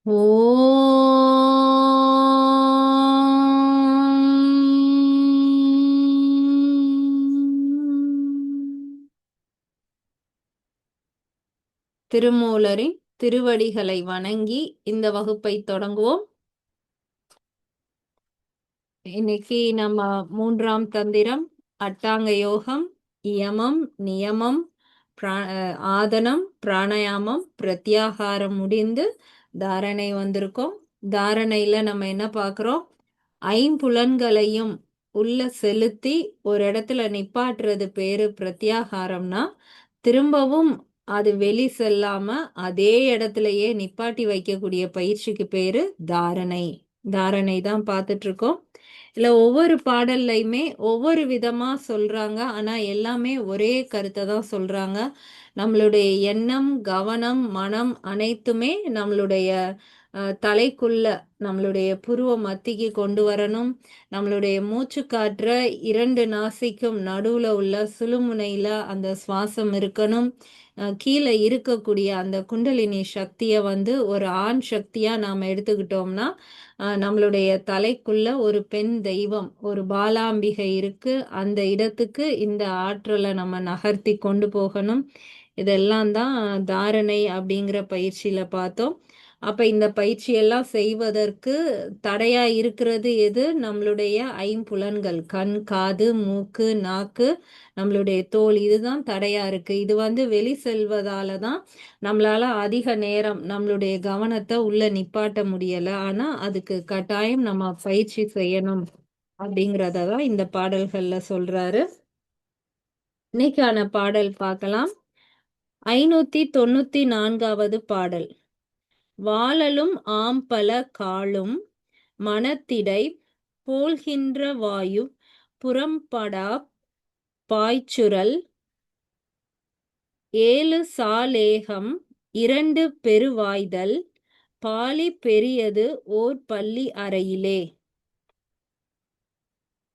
ஓம் திருமூலரின் திருவடிகளை வணங்கி இந்த வகுப்பை தொடங்குவோம். இன்னைக்கு நம்ம 3ஆம் தந்திரம், அட்டாங்க யோகம், யமம், நியமம், ஆதனம், பிராணாயாமம், பிரத்யாகாரம் முடிந்து தாரணை வந்திருக்கோம். தாரணையில நம்ம என்ன பார்க்குறோம்? ஐம்புலன்களையும் உள்ள செலுத்தி ஒரு இடத்துல நிப்பாட்டுறது பேரு பிரத்யாகாரம்னா, திரும்பவும் அது வெளி செல்லாம அதே இடத்துலயே நிப்பாட்டி வைக்கக்கூடிய பயிற்சிக்கு பேரு தாரணை. தாரணை தான் பார்த்துட்டு இருக்கோம். இல்ல ஒவ்வொரு பாடல்லையுமே ஒவ்வொரு விதமா சொல்றாங்க. ஆனா எல்லாமே ஒரே கருத்தை தான் சொல்றாங்க. நம்மளுடைய எண்ணம், கவனம், மனம் அனைத்துமே நம்மளுடைய தலைக்குள்ள நம்மளுடைய புருவ மத்திக்கு கொண்டு வரணும். நம்மளுடைய மூச்சு காற்ற 2 நாசிக்கும் நடுவுல உள்ள சுழுமுனையில அந்த சுவாசம் இருக்கணும். கீழே இருக்கக்கூடிய அந்த குண்டலினி சக்தியை வந்து ஒரு ஆண் சக்தியா நாம எடுத்துக்கிட்டோம்னா, நம்மளுடைய தலைக்குள்ள ஒரு பெண் தெய்வம், ஒரு பாலாம்பிகை இருக்கு. அந்த இடத்துக்கு இந்த ஆற்றலை நம்ம நகர்த்தி கொண்டு போகணும். இதெல்லாம் தான் தாரணை அப்படிங்கிற பயிற்சியில பார்த்தோம். அப்ப இந்த பயிற்சியெல்லாம் செய்வதற்கு தடையா இருக்கிறது எது? நம்மளுடைய ஐம்புலன்கள். கண், காது, மூக்கு, நாக்கு, நம்மளுடைய தோல். இதுதான் தடையா இருக்கு. இது வந்து வெளி செல்வதால தான் நம்மளால அதிக நேரம் நம்மளுடைய கவனத்தை உள்ள நிப்பாட்ட முடியல. ஆனா அதுக்கு கட்டாயம் நம்ம பயிற்சி செய்யணும் அப்படிங்கிறத தான் இந்த பாடல்கள்ல சொல்றாரு. இன்னைக்கான பாடல் பார்க்கலாம். 594வது பாடல். வாழலும் ஆம்பல காலும் மனத்திடை போல்கின்ற வாயு புறம்படா பாய்ச்சுரல் 7 சாலேகம் 2 பெருவாய்தல் பாலி பெரியது ஓர் பள்ளி அறையிலே.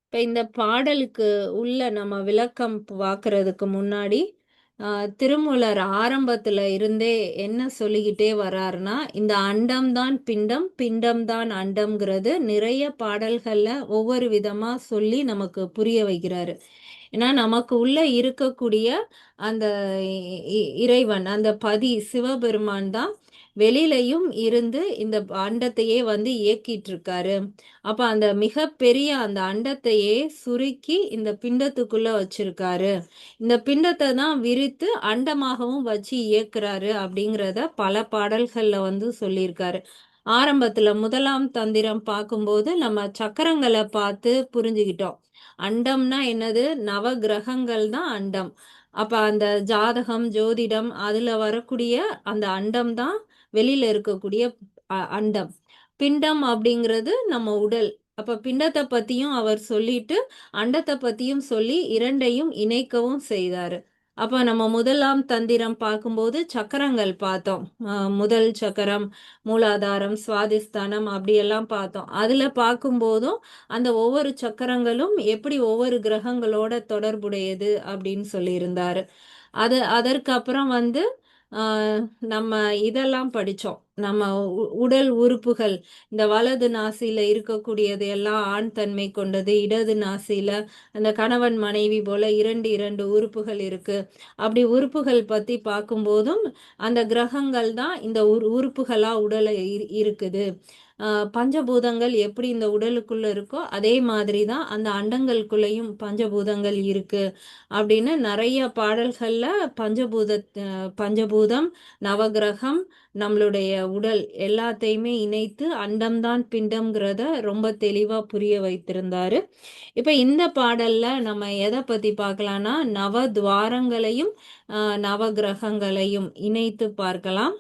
இப்ப இந்த பாடலுக்கு உள்ள நம்ம விளக்கம் பார்க்கறதுக்கு முன்னாடி திருமூலர் ஆரம்பத்துல இருந்தே என்ன சொல்லிக்கிட்டே வர்றாருன்னா, இந்த அண்டம்தான் பிண்டம், பிண்டம்தான் அண்டம்ங்கிறது நிறைய பாடல்கள்ல ஒவ்வொரு விதமா சொல்லி நமக்கு புரிய வைக்கிறாரு. ஏன்னா நமக்கு உள்ள இருக்கக்கூடிய அந்த இறைவன், அந்த பதி சிவபெருமான் தான் வெளியிலையும் இருந்து இந்த அண்டத்தையே வந்து இயக்கிட்டு இருக்காரு. அப்ப அந்த மிகப்பெரிய அந்த அண்டத்தையே சுருக்கி இந்த பிண்டத்துக்குள்ள வச்சிருக்காரு. இந்த பிண்டத்தை தான் விரித்து அண்டமாகவும் வச்சு இயக்குறாரு அப்படிங்கிறத பல பாடல்கள்ல வந்து சொல்லியிருக்காரு. ஆரம்பத்துல 1ஆம் தந்திரம் பார்க்கும்போது நம்ம சக்கரங்களை பார்த்து புரிஞ்சுக்கிட்டோம். அண்டம்னா என்னது? நவ கிரகங்கள் தான் அண்டம். அப்ப அந்த ஜாதகம், ஜோதிடம் அதுல வரக்கூடிய அந்த அண்டம் தான் வெளியில இருக்கக்கூடிய அண்டம். பிண்டம் அப்படிங்கிறது நம்ம உடல். அப்ப பிண்டத்தை பத்தியும் அவர் சொல்லிட்டு அண்டத்தை பத்தியும் சொல்லி இரண்டையும் இணைக்கவும் செய்தாரு. அப்ப நம்ம 1ஆம் தந்திரம் பார்க்கும்போது சக்கரங்கள் பார்த்தோம். முதல் சக்கரம், மூலாதாரம், சுவாதிஸ்தானம் அப்படியெல்லாம் பார்த்தோம். அதுல பார்க்கும்போதும் அந்த ஒவ்வொரு சக்கரங்களும் எப்படி ஒவ்வொரு கிரகங்களோட தொடர்புடையது அப்படின்னு சொல்லியிருந்தாரு. அதற்கு அப்புறம் வந்து நம்ம இதெல்லாம் படிச்சோம். நம்ம உடல் உறுப்புகள், இந்த வலது நாசியில இருக்கக்கூடியது எல்லாம் ஆண் தன்மை கொண்டது. இடது நாசியில அந்த கணவன் மனைவி போல 2 உறுப்புகள் இருக்கு. அப்படி உறுப்புகள் பத்தி பார்க்கும்போதும் அந்த கிரகங்கள் தான் இந்த உறுப்புகளா உடலை இருக்குது. பஞ்சபூதங்கள் எப்படி இந்த உடலுக்குள்ள இருக்கோ அதே மாதிரி தான் அந்த அண்டங்களுக்குள்ளேயும் பஞ்சபூதங்கள் இருக்கு அப்படின்னு நிறைய பாடல்கள்ல பஞ்சபூதம், நவகிரகம், நம்மளுடைய உடல் எல்லாத்தையுமே இணைத்து அண்டம்தான் பிண்டம்ங்கிறத ரொம்ப தெளிவா புரிய வைத்திருந்தாரு. இப்ப இந்த பாடல்ல நம்ம எதை பத்தி பார்க்கலாம்னா, நவத்வாரங்களையும் நவகிரகங்களையும் இணைத்து பார்க்கலாம்.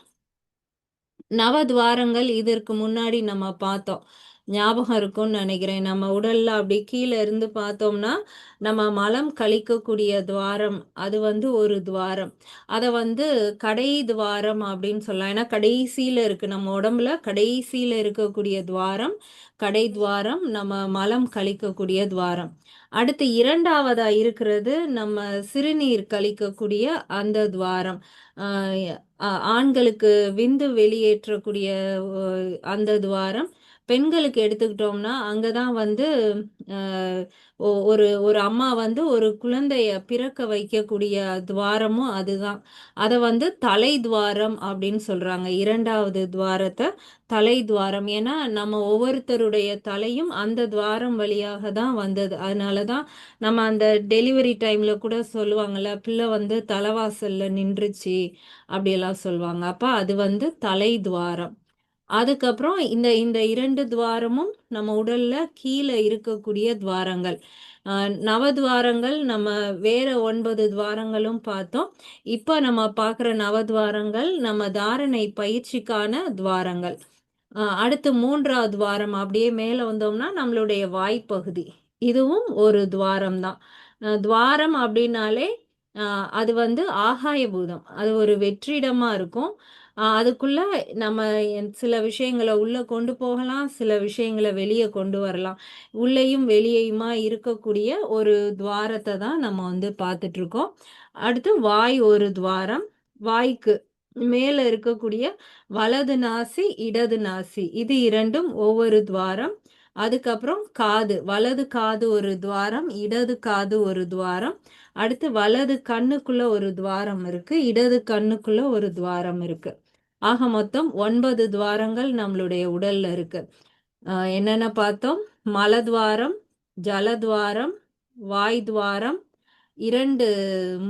நவத்வாரங்கள் இதற்கு முன்னாடி நம்ம பார்த்தோம். ஞாபகம் இருக்கும்னு நினைக்கிறேன். நம்ம உடல்ல அப்படி கீழ இருந்து பார்த்தோம்னா, நம்ம மலம் கழிக்கக்கூடிய துவாரம், அது வந்து ஒரு துவாரம். அத வந்து கடை துவாரம் அப்படின்னு சொல்லலாம். ஏன்னா கடைசியில இருக்கு. நம்ம உடம்புல கடைசியில இருக்கக்கூடிய துவாரம், கடை துவாரம், நம்ம மலம் கழிக்கக்கூடிய துவாரம். அடுத்து 2வதா இருக்கிறது, நம்ம சிறுநீர் கழிக்கக்கூடிய அந்த துவாரம். அ ஆண்களுக்கு விந்து வெளியேற்றக்கூடிய ஒ அந்த துவாரம். பெண்களுக்கு எடுத்துக்கிட்டோம்னா, அங்க தான் வந்து அ ஒரு ஒரு அம்மா வந்து ஒரு குழந்தைய பிறக்க வைக்கக்கூடிய துவாரமும் அதுதான். அத வந்து தலை துவாரம் அப்படின்னு சொல்றாங்க. 2வது துவாரத்த தலை துவாரம். ஏன்னா, நம்ம ஒவ்வொருத்தருடைய தலையும் அந்த துவாரம் வழியாக தான் வந்தது. அதனால தான் நம்ம அந்த டெலிவரி டைம்ல கூட சொல்லுவாங்கல்ல, பிள்ளை வந்து தலைவாசல்ல நின்றுச்சு அப்படியெல்லாம் சொல்லுவாங்க. அப்ப அது வந்து தலை துவாரம். அதுக்கப்புறம் இந்த இந்த 2 துவாரமும் நம்ம உடல்ல கீழ இருக்கக்கூடிய துவாரங்கள். அ நவதுவாரங்கள் நம்ம வேற 9 துவாரங்களும் பார்த்தோம். இப்ப நம்ம பார்க்குற நவதுவாரங்கள் நம்ம தாரணை பயிற்சிக்கான துவாரங்கள். அடுத்து 3வது துவாரம் அப்படியே மேல வந்தோம்னா, நம்மளுடைய வாய்ப்பகுதி. இதுவும் ஒரு துவாரம் தான். துவாரம் அப்படின்னாலே, அ அது வந்து ஆகாய பூதம். அது ஒரு வெற்றிடமா இருக்கும். அதுக்குள்ள நம்ம சில விஷயங்கள உள்ள கொண்டு போகலாம், சில விஷயங்கள வெளிய கொண்டு வரலாம். உள்ளேயும் வெளியேயுமா இருக்கக்கூடிய ஒரு துவாரத்த தான் நம்ம வந்து பார்த்துட்டுருக்கோம். அடுத்து வாய் ஒரு துவாரம். வாய்க்கு மேல இருக்கக்கூடிய வலது நாசி, இடது நாசி. இது 2ம் ஒவ்வொரு துவாரம். அதுக்கப்புறம் காது. வலது காது ஒரு துவாரம், இடது காது ஒரு துவாரம். அடுத்து வலது கண்ணுக்குள்ள ஒரு துவாரம் இருக்கு. இடது கண்ணுக்குள்ள ஒரு துவாரம் இருக்கு. ஆக மொத்தம் 9 துவாரங்கள் நம்மளுடைய உடல்ல இருக்கு. என்னென்ன பார்த்தோம்? மலத்வாரம், ஜலத்வாரம், வாய் துவாரம், 2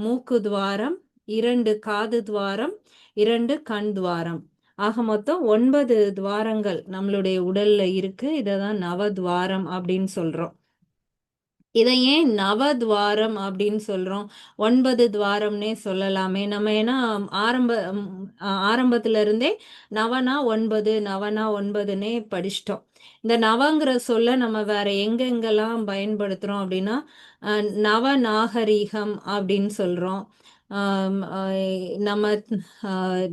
மூக்கு துவாரம், 2 காது துவாரம், 2 கண் துவாரம். ஆக மொத்தம் 9 துவாரங்கள் நம்மளுடைய உடல்ல இருக்கு. இத தான் நவதுவாரம் அப்படின்னு சொல்றோம். இத ஏன் நவதுவாரம் அப்படின்னு சொல்றோம்? 9 துவாரம்னே சொல்லலாமே! நம்ம ஏன்னா ஆரம்பத்துல இருந்தே நவனா 9, நவனா 9ன்னே படிச்சுட்டோம். இந்த நவங்கிற சொல்ல நம்ம வேற எங்கெங்கலாம் பயன்படுத்துறோம் அப்படின்னா, அ நவநாகரீகம் அப்படின்னு சொல்றோம். ஆம் அ நம்ம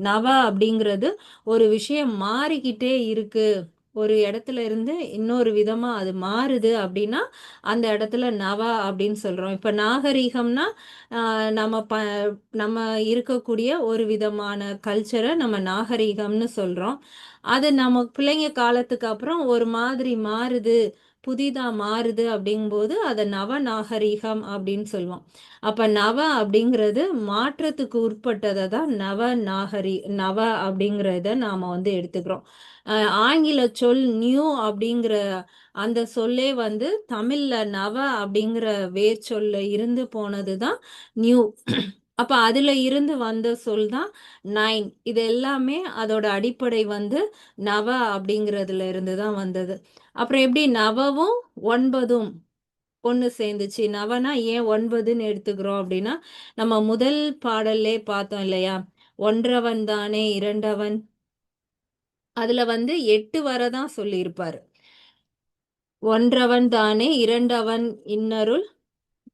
நவ அப்படிங்கிறது ஒரு விஷயம் மாறிக்கிட்டே இருக்கு. ஒரு இடத்துல இருந்து இன்னொரு விதமா அது மாறுது அப்படின்னா, அந்த இடத்துல நவ அப்படின்னு சொல்றோம். இப்ப நாகரீகம்னா, அ நம்ம நம்ம இருக்கக்கூடிய ஒரு விதமான கல்ச்சர நம்ம நாகரீகம்னு சொல்றோம். அது நம்ம பிள்ளைங்க காலத்துக்கு அப்புறம் ஒரு மாதிரி மாறுது, புதிதா மாறுது அப்படிங்கும்போது, அத நவநாகரீகம் அப்படின்னு சொல்லுவோம். அப்ப நவ அப்படிங்கிறது மாற்றத்துக்கு உட்பட்டத தான் நவ அப்படிங்கிறத நாம வந்து எடுத்துக்கிறோம். அ ஆங்கில சொல் நியூ அப்படிங்கிற அந்த சொல்லே வந்து தமிழ்ல நவ அப்படிங்கிற வேர் சொல்ல இருந்து போனது தான் நியூ. அப்ப அதுல இருந்து வந்த சொல் தான் 9. இது எல்லாமே அதோட அடிப்படை வந்து நவ அப்படிங்கிறதுல இருந்து தான் வந்தது. அப்புறம் எப்படி நவவும் 9ம் ஒண்ணு சேர்ந்துச்சு. நவனா ஏன் 9ன்னு எடுத்துக்கிறோம் அப்படின்னா, நம்ம முதல் பாடல்லே பார்த்தோம் இல்லையா? "ஒன்றவன் தானே இரண்டவன்" அதுல வந்து 8 வர தான் சொல்லியிருப்பாரு. "ஒன்றவன் தானே இரண்டவன் இன்னருள்"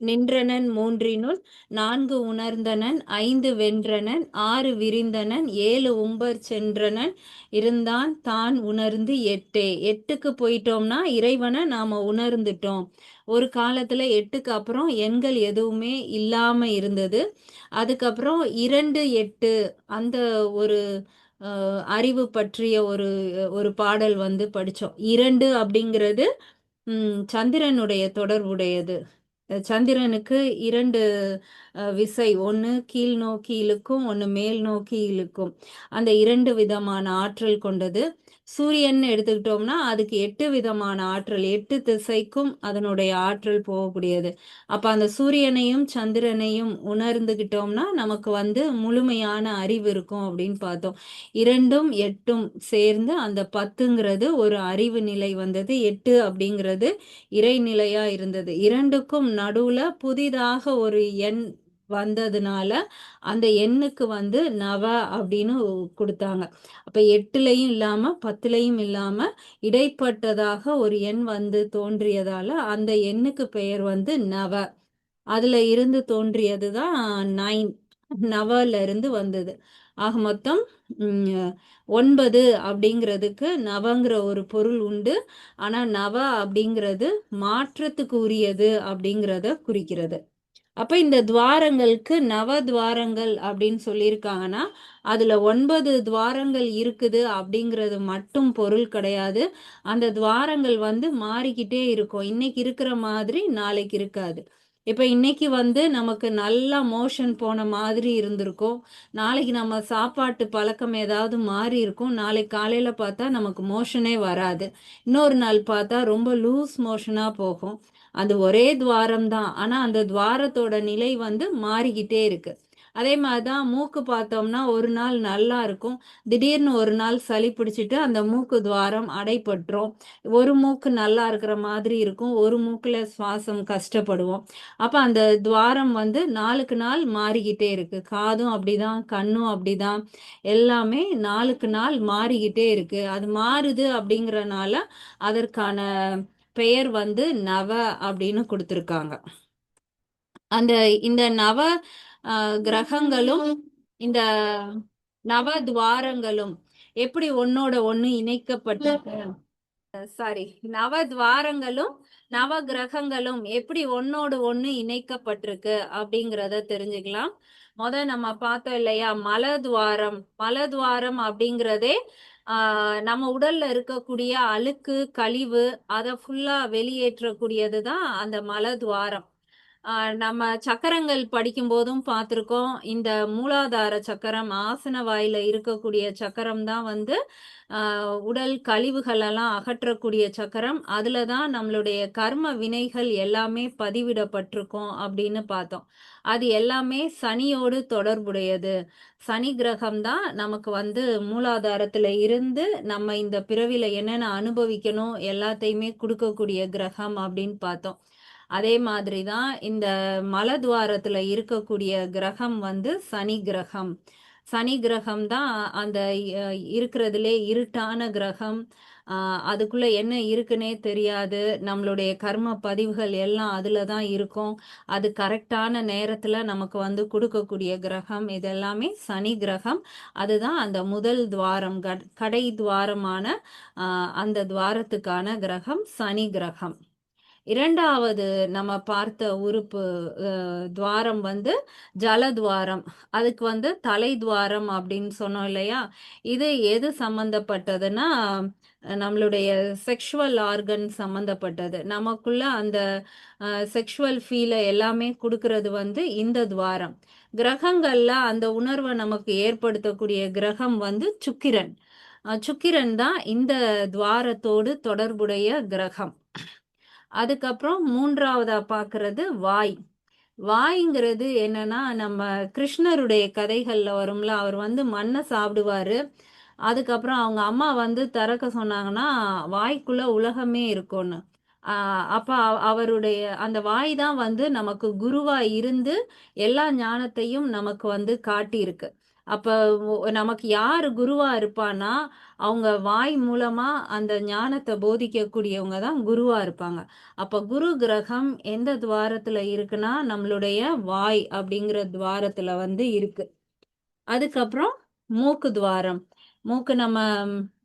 நின்றனன் மூன்றினுள் 4 உணர்ந்தனன் 5 வென்றனன் 6 விரிந்தனன் 7 உம்பர் சென்றனன் இருந்தான் தான் உணர்ந்து 8. 8க்கு போயிட்டோம்னா இறைவனை நாம உணர்ந்துட்டோம். ஒரு காலத்துல 8க்கு அப்புறம் எண்கள் எதுவுமே இல்லாம இருந்தது. அதுக்கப்புறம் 2, 8 அந்த ஒரு அறிவு பற்றிய ஒரு ஒரு பாடல் வந்து படிச்சோம். 2 அப்படிங்கிறது சந்திரனுடைய தொடர்புடையது. சந்திரனுக்கு 2 விசை. ஒண்ணு கீழ் நோக்கி இழுக்கும், ஒண்ணு மேல் நோக்கி இழுக்கும். அந்த 2 விதமான ஆற்றல் கொண்டது. சூரியன்னு எடுத்துக்கிட்டோம்னா, அதுக்கு 8 விதமான ஆற்றல். 8 திசைக்கும் அதனுடைய ஆற்றல் போகக்கூடியது. அப்ப அந்த சூரியனையும், சந்திரனையும் உணர்ந்துகிட்டோம்னா, நமக்கு வந்து முழுமையான அறிவு இருக்கும் அப்படின்னு பார்த்தோம். 2ம் 8ம் சேர்ந்து அந்த 10ங்கிறது ஒரு அறிவு நிலை வந்தது. 8 அப்படிங்கிறது இறைநிலையா இருந்தது. 2க்கும் நடுவுல புதிதாக ஒரு எண் வந்ததுனால அந்த எண்ணுக்கு வந்து நவ அப்படின்னு கொடுத்தாங்க. அப்ப 8லயும் இல்லாம 10லயும் இல்லாம இடைப்பட்டதாக ஒரு எண் வந்து தோன்றியதால அந்த எண்ணுக்கு பெயர் வந்து நவ. அதுல இருந்து தோன்றியது தான் 9. நவல இருந்து வந்தது. ஆக மொத்தம் 9 அப்படிங்கிறதுக்கு நவங்கிற ஒரு பொருள் உண்டு. ஆனா நவ அப்படிங்கிறது மாற்றத்துக்கு உரியது அப்படிங்கிறத குறிக்கிறது. அப்ப இந்த துவாரங்களுக்கு நவ துவாரங்கள் அப்படின்னு சொல்லியிருக்காங்கன்னா அதுல 9 துவாரங்கள் இருக்குது அப்படிங்கிறது மட்டும் பொருள் கிடையாது. அந்த துவாரங்கள் வந்து மாறிக்கிட்டே இருக்கும். இன்னைக்கு இருக்கிற மாதிரி நாளைக்கு இருக்காது. இப்ப இன்னைக்கு வந்து நமக்கு நல்லா மோஷன் போன மாதிரி இருந்திருக்கும். நாளைக்கு நம்ம சாப்பாட்டு பழக்கம் ஏதாவது மாறி இருக்கும். நாளைக்கு காலையில பார்த்தா நமக்கு மோஷனே வராது. இன்னொரு நாள் பார்த்தா ரொம்ப லூஸ் மோஷனா போகும். அது ஒரே துவாரம் தான். ஆனா அந்த துவாரத்தோட நிலை வந்து மாறிக்கிட்டே இருக்கு. அதே மாதிரிதான் மூக்கு பார்த்தோம்னா ஒரு நாள் நல்லா இருக்கும். திடீர்னு ஒரு நாள் சளி பிடிச்சிட்டு அந்த மூக்கு துவாரம் அடைபட்டுரும். ஒரு மூக்கு நல்லா இருக்கிற மாதிரி இருக்கும். ஒரு மூக்குல சுவாசம் கஷ்டப்படுவோம். அப்ப அந்த துவாரம் வந்து நாளுக்கு நாள் மாறிக்கிட்டே இருக்கு. காதும் அப்படிதான், கண்ணும் அப்படிதான். எல்லாமே நாளுக்கு நாள் மாறிக்கிட்டே இருக்கு. அது மாறுது அப்படிங்கறனால அதற்கான பெயர் வந்து நவ அப்படின்னு கொடுத்திருக்காங்க. அந்த இந்த நவ கிரகங்களும் இந்த நவ துவாரங்களும் எப்படி ஒன்னோட ஒண்ணு இணைக்கப்பட்டிருக்கு, சாரி, நவ துவாரங்களும் நவ கிரகங்களும் எப்படி ஒன்னோடு ஒண்ணு இணைக்கப்பட்டிருக்கு அப்படிங்கிறத தெரிஞ்சுக்கலாம். நம்ம பார்த்தோம் இல்லையா, மலத்வாரம். மலத்வாரம் அப்படிங்கிறதே நம்ம உடல்ல இருக்கக்கூடிய அழுக்கு கழிவு அதை ஃபுல்லா வெளியேற்றக்கூடியது தான் அந்த மலத்வாரம். நம்ம சக்கரங்கள் படிக்கும் போதும் பார்த்திருக்கோம். இந்த மூலாதார சக்கரம், ஆசன வாயில இருக்கக்கூடிய சக்கரம் தான் வந்து உடல் கழிவுகள் எல்லாம் அகற்றக்கூடிய சக்கரம். அதுலதான் நம்மளுடைய கர்ம வினைகள் எல்லாமே பதிவிடப்பட்டிருக்கும் அப்படின்னு பார்த்தோம். அது எல்லாமே சனியோடு தொடர்புடையது. சனி கிரகம் தான் நமக்கு வந்து மூலாதாரத்துல இருந்து நம்ம இந்த பிறவில என்னென்ன அனுபவிக்கணும் எல்லாத்தையுமே கொடுக்கக்கூடிய கிரகம் அப்படின்னு பார்த்தோம். அதே மாதிரிதான் இந்த மலத்வாரத்துல இருக்கக்கூடிய கிரகம் வந்து சனி கிரகம். சனி கிரகம் தான் அந்த இருக்கிறதுலே இருட்டான கிரகம். அதுக்குள்ள என்ன இருக்குன்னே தெரியாது. நம்மளுடைய கர்ம பதிவுகள் எல்லாம் அதுல தான் இருக்கும். அது கரெக்டான நேரத்துல நமக்கு வந்து கொடுக்கக்கூடிய கிரகம். இதெல்லாமே சனி கிரகம். அதுதான் அந்த முதல் துவாரம், கடை துவாரமான அந்த துவாரத்துக்கான கிரகம் சனி கிரகம். இரண்டாவது நம்ம பார்த்த உறுப்பு துவாரம் வந்து ஜலத்வாரம். அதுக்கு வந்து தலை துவாரம் அப்படின்னு சொன்னோம் இல்லையா. இது எது சம்பந்தப்பட்டதுன்னா நம்மளுடைய செக்ஷுவல் ஆர்கன் சம்பந்தப்பட்டது. நமக்குள்ள அந்த செக்ஷுவல் ஃபீலை எல்லாமே கொடுக்கறது வந்து இந்த துவாரம். கிரகங்கள்ல அந்த உணர்வை நமக்கு ஏற்படுத்தக்கூடிய கிரகம் வந்து சுக்கிரன். சுக்கிரன் தான் இந்த துவாரத்தோடு தொடர்புடைய கிரகம். அதுக்கப்புறம் மூன்றாவதா பார்க்கறது வாய். வாய்ங்கிறது என்னன்னா, நம்ம கிருஷ்ணருடைய கதைகள்ல வரும்ல, அவர் வந்து மண்ணை சாப்பிடுவாரு. அதுக்கப்புறம் அவங்க அம்மா வந்து திறக்க சொன்னாங்கன்னா வாய்க்குள்ள உலகமே இருக்கும்னு. அப்ப அவருடைய அந்த வாய் தான் வந்து நமக்கு குருவா இருந்து எல்லா ஞானத்தையும் நமக்கு வந்து காட்டியிருக்கு. அப்ப நமக்கு யாரு குருவா இருப்பான்னா அவங்க வாய் மூலமா அந்த ஞானத்தை போதிக்கக்கூடியவங்க தான் குருவா இருப்பாங்க. அப்ப குரு கிரகம் எந்த துவாரத்துல இருக்குன்னா நம்மளுடைய வாய் அப்படிங்கிற துவாரத்துல வந்து இருக்கு. அதுக்கப்புறம் மூக்கு துவாரம். மூக்கு நம்ம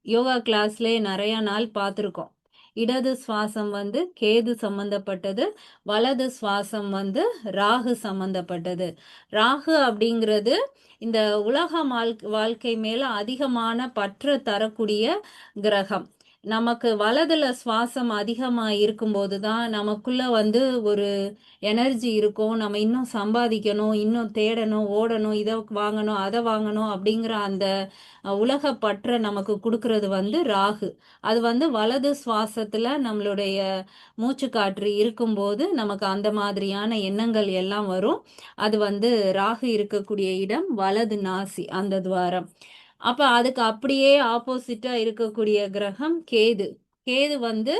யோகா கிளாஸ்லயே நிறைய நாள் பார்த்துருக்கோம். இடது சுவாசம் வந்து கேது சம்பந்தப்பட்டது, வலது சுவாசம் வந்து ராகு சம்பந்தப்பட்டது. ராகு அப்படிங்கிறது இந்த உலக வாழ்க்கை மேல அதிகமான பற்று தரக்கூடிய கிரகம். நமக்கு வலதுல சுவாசம் அதிகமா இருக்கும்போது தான் நமக்குள்ள வந்து ஒரு எனர்ஜி இருக்கும். நம்ம இன்னும் சம்பாதிக்கணும், இன்னும் தேடணும், ஓடணும், இதை வாங்கணும், அதை வாங்கணும் அப்படிங்கிற அந்த உலக பற்ற நமக்கு கொடுக்கறது வந்து ராகு. அது வந்து வலது சுவாசத்துல நம்மளுடைய மூச்சு காற்று இருக்கும்போது நமக்கு அந்த மாதிரியான எண்ணங்கள் எல்லாம் வரும். அது வந்து ராகு இருக்கக்கூடிய இடம் வலது நாசி, அந்த துவாரம். அப்ப அதுக்கு அப்படியே ஆப்போசிட்டா இருக்கக்கூடிய கிரகம் கேது. கேது வந்து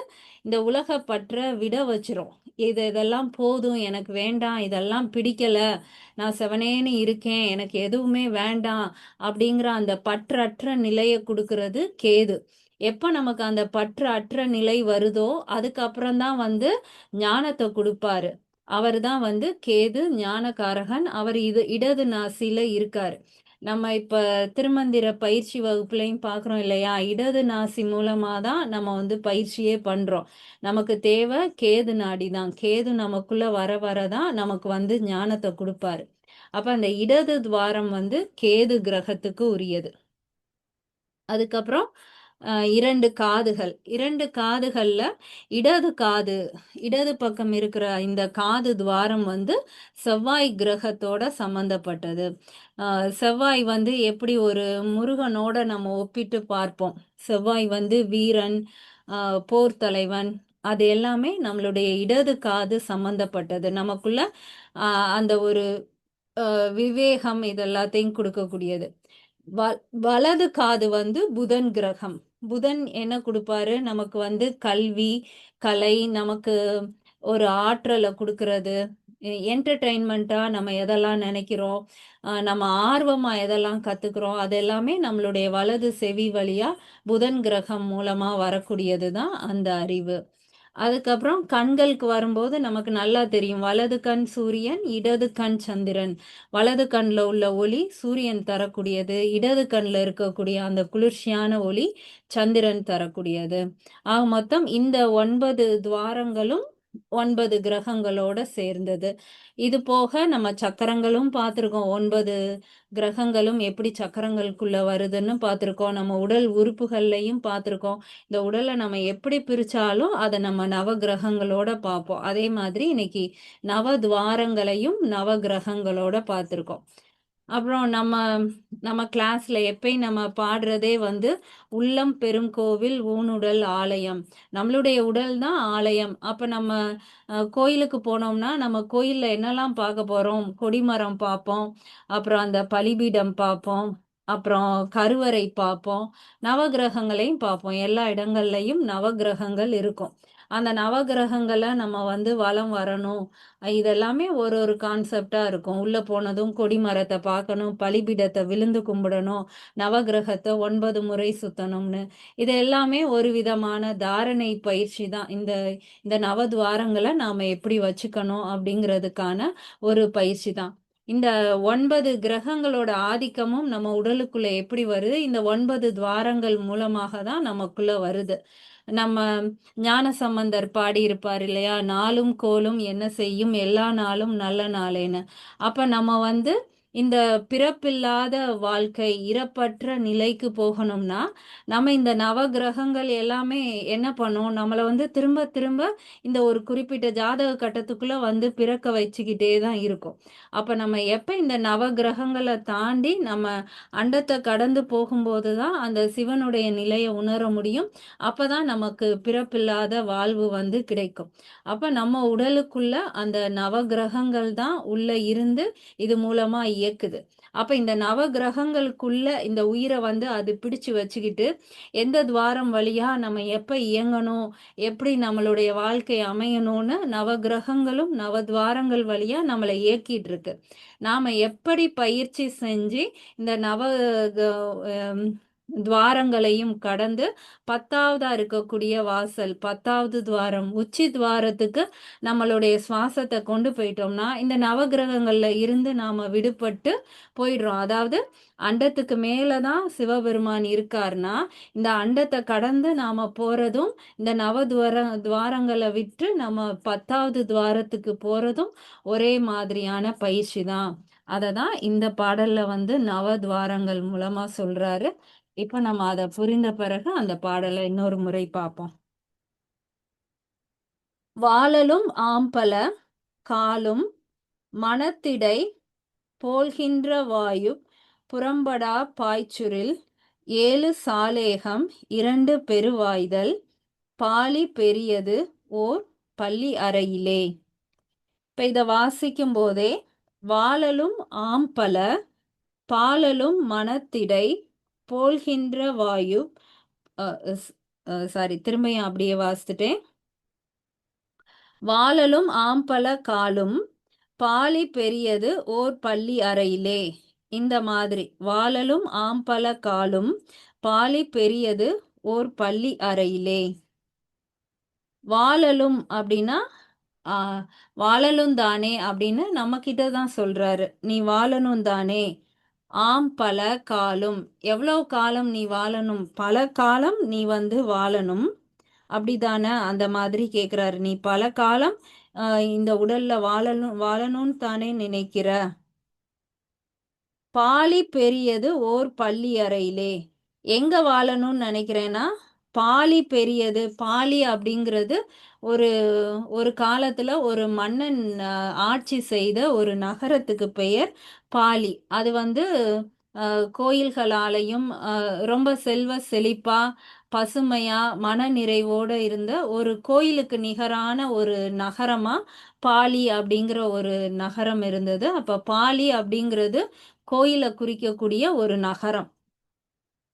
இந்த உலக பற்ற விட வச்சிரும். இதெல்லாம் போதும், எனக்கு வேண்டாம், இதெல்லாம் பிடிக்கல, நான் செவனேன்னு இருக்கேன், எனக்கு எதுவுமே வேண்டாம் அப்படிங்கிற அந்த பற்றற்ற நிலையை கொடுக்கறது கேது. எப்ப நமக்கு அந்த பற்று அற்ற நிலை வருதோ அதுக்கப்புறம் தான் வந்து ஞானத்தை கொடுப்பாரு. அவர் தான் வந்து கேது ஞானகாரகன். அவர் இடது நாசியில இருக்காரு. நம்ம இப்ப திருமந்திர பயிற்சி வகுப்புலையும் பார்க்குறோம் இல்லையா? இடது நாசி மூலமா தான் நம்ம வந்து பயிற்சியே பண்றோம். நமக்கு தேவை கேது நாடி தான். கேது நமக்குள்ள வர வர தான் நமக்கு வந்து ஞானத்தை கொடுப்பாரு. அப்ப அந்த இடது துவாரம் வந்து கேது கிரகத்துக்கு உரியது. அதுக்கப்புறம் 2 காதுகள். 2 காதுகள்ல இடது காது, இடது பக்கம் இருக்கிற இந்த காது துவாரம் வந்து செவ்வாய் கிரகத்தோட சம்பந்தப்பட்டது. செவ்வாய் வந்து எப்படி ஒரு முருகனோட நம்ம ஒப்பிட்டு பார்ப்போம். செவ்வாய் வந்து வீரன், போர் தலைவன், அது எல்லாமே நம்மளுடைய இடது காது சம்பந்தப்பட்டது. நமக்குள்ள அந்த ஒரு விவேகம் இது எல்லாத்தையும் கொடுக்கக்கூடியது. வலது காது வந்து புதன் கிரகம். புதன் என்ன கொடுப்பாரு? நமக்கு வந்து கல்வி, கலை, நமக்கு ஒரு ஆற்றலை கொடுக்கறது, என்டர்டெயின்மெண்ட்டா நம்ம எதெல்லாம் நினைக்கிறோம், நம்ம ஆர்வமா எதெல்லாம் கத்துக்கிறோம், அது எல்லாமே நம்மளுடைய வலது செவி வழியா புதன் கிரகம் மூலமா வரக்கூடியது தான் அந்த அறிவு. அதுக்கப்புறம் கண்களுக்கு வரும்போது நமக்கு நல்லா தெரியும். வலது கண் சூரியன், இடது கண் சந்திரன். வலது கண்ல உள்ள ஒளி சூரியன் தரக்கூடியது. இடது கண்ல இருக்கக்கூடிய அந்த குளிர்ச்சியான ஒளி சந்திரன் தரக்கூடியது. ஆக மொத்தம் இந்த 9 துவாரங்களும் 9 கிரகங்களோட சேர்ந்தது. இது போக நம்ம சக்கரங்களும் பார்த்துருக்கோம். 9 கிரகங்களும் எப்படி சக்கரங்களுக்குள்ள வருதுன்னு பார்த்துருக்கோம். நம்ம உடல் உறுப்புகள்லையும் பார்த்துருக்கோம். இந்த உடலை நம்ம எப்படி பிரிச்சாலும் அதை நம்ம நவ கிரகங்களோட பார்ப்போம். அதே மாதிரி இன்னைக்கு நவ துவாரங்களையும் நவ கிரகங்களோட பார்த்துருக்கோம். அப்புறம் நம்ம நம்ம கிளாஸ்ல எப்பயும் நம்ம பாடுறதே வந்து உள்ளம் பெரும் கோவில் ஊனுடல் ஆலயம். நம்மளுடைய உடல் தான் ஆலயம். அப்ப நம்ம கோயிலுக்கு போனோம்னா நம்ம கோயில்ல என்னெல்லாம் பார்க்க போறோம்? கொடிமரம் பார்ப்போம், அப்புறம் அந்த பலிபீடம் பார்ப்போம், அப்புறம் கருவறை பார்ப்போம், நவகிரகங்களையும் பார்ப்போம். எல்லா இடங்கள்லையும் நவகிரகங்கள் இருக்கும். அந்த நவகிரகங்களை நம்ம வந்து வலம் வரணும். இதெல்லாமே ஒரு ஒரு கான்செப்டா இருக்கும். உள்ள போனதும் கொடிமரத்தை பார்க்கணும், பலிபீடத்தை விழுந்து கும்பிடணும், நவகிரகத்தை 9 முறை சுத்தணும்னு. இது எல்லாமே ஒரு விதமான தாரணை பயிற்சி தான். இந்த இந்த நவதுவாரங்களை நாம எப்படி வச்சுக்கணும் அப்படிங்கிறதுக்கான ஒரு பயிற்சி தான். இந்த 9 கிரகங்களோட ஆதிக்கமும் நம்ம உடலுக்குள்ள எப்படி வருது? இந்த 9 துவாரங்கள் மூலமாக தான் நமக்குள்ள வருது. நம்ம ஞானசம்பந்தர் பாடியிருப்பார் இல்லையா? நாளும் கோலும் என்ன செய்யும் எல்லா நாளும் நல்ல நாளேன்னு. அப்ப நம்ம வந்து இந்த பிறப்பில்லாத வாழ்க்கை, இறப்பற்ற நிலைக்கு போகணும்னா, நம்ம இந்த நவகிரகங்கள் எல்லாமே என்ன பண்ணும்? நம்மள வந்து திரும்ப திரும்ப இந்த ஒரு குறிப்பிட்ட ஜாதக கட்டத்துக்குள்ள வந்து பிறக்க வச்சுக்கிட்டே தான் இருக்கும். அப்ப நம்ம எப்ப இந்த நவகிரகங்களை தாண்டி நம்ம அண்டத்தை கடந்து போகும்போது தான் அந்த சிவனுடைய நிலையை உணர முடியும். அப்பதான் நமக்கு பிறப்பில்லாத வாழ்வு வந்து கிடைக்கும். அப்ப நம்ம உடலுக்குள்ள அந்த நவகிரகங்கள் தான் உள்ள இருந்து இது மூலமா இயக்குது. அப்ப இந்த நவகிரகங்களுக்குள்ள இந்த உயிரை வந்து அது பிடிச்சு வச்சுக்கிட்டு எந்த துவாரம் வழியா நம்ம எப்ப இயங்கணும், எப்படி நம்மளுடைய வாழ்க்கை அமையணும்னு நவகிரகங்களும் நவதுவாரங்கள் வழியா நம்மளை இயக்கிட்டு இருக்கு. நாம எப்படி பயிற்சி செஞ்சு இந்த நவ துவாரங்களையும் கடந்து 10வதா இருக்கக்கூடிய வாசல், 10வது துவாரம், உச்சி துவாரத்துக்கு நம்மளுடைய சுவாசத்தை கொண்டு போயிட்டோம்னா இந்த நவகிரகங்கள்ல இருந்து நாம விடுபட்டு போயிடுறோம். அதாவது அண்டத்துக்கு மேலதான் சிவபெருமான் இருக்காருன்னா இந்த அண்டத்தை கடந்து நாம போறதும் இந்த துவாரங்களை விட்டு நம்ம 10வது துவாரத்துக்கு போறதும் ஒரே மாதிரியான பயிற்சி தான். அததான் இந்த பாடல்ல வந்து நவ துவாரங்கள் மூலமா சொல்றாரு. இப்ப நம்ம அதை புரிந்த பிறகு அந்த பாடலை இன்னொரு முறை பார்ப்போம். வாழலும் ஆம்பல காலும் மனத்திடை போல்கின்ற வாயு புறம்படா பாய்ச்சுரில் 7 சாலேகம் 2 பெருவாய்தல் பாலி பெரியது ஓர் பள்ளி அறையிலே. இப்ப இதை வாசிக்கும் போதே வாழலும் ஆம்பல பாலலும் மனத்திடை போல்கின்ற வாயு சாரி திரும்பியும் அப்படியே வாசித்துட்டேன். வாழலும் ஆம்பல காலும் பாலி பெரியது ஓர் பள்ளி அறையிலே. இந்த மாதிரி வாழலும் ஆம்பல காலும் பாலி பெரியது ஓர் பள்ளி அறையிலே. வாழலும் அப்படின்னா வாழலும் தானே அப்படின்னு நம்ம கிட்ட தான் சொல்றாரு. நீ வாழணும் தானே. ஆம் பல காலும், எவ்வளவு காலம் நீ வாழணும், பல காலம் நீ வந்து வாழணும் அப்படிதானே, அந்த மாதிரி கேக்குறாரு. நீ பல காலம் இந்த உடல்ல வாழணும்னு தானே நினைக்கிற. பாலி பெரியது ஓர் பள்ளி அறையிலே. எங்க வாழணும்னு நினைக்கிறேன்னா, பாலி பெரியது. பாலி அப்படிங்கிறது ஒரு ஒரு காலத்துல ஒரு மன்னன் ஆட்சி செய்த ஒரு நகரத்துக்கு பெயர் பாலி. அது வந்து கோயில்களாலையும் ரொம்ப செல்வ செழிப்பா பசுமையா மன நிறைவோட இருந்த ஒரு கோயிலுக்கு நிகரான ஒரு நகரமா பாலி அப்படிங்கிற ஒரு நகரம் இருந்தது. அப்ப பாலி அப்படிங்கிறது கோயிலை குறிக்கக்கூடிய ஒரு நகரம்.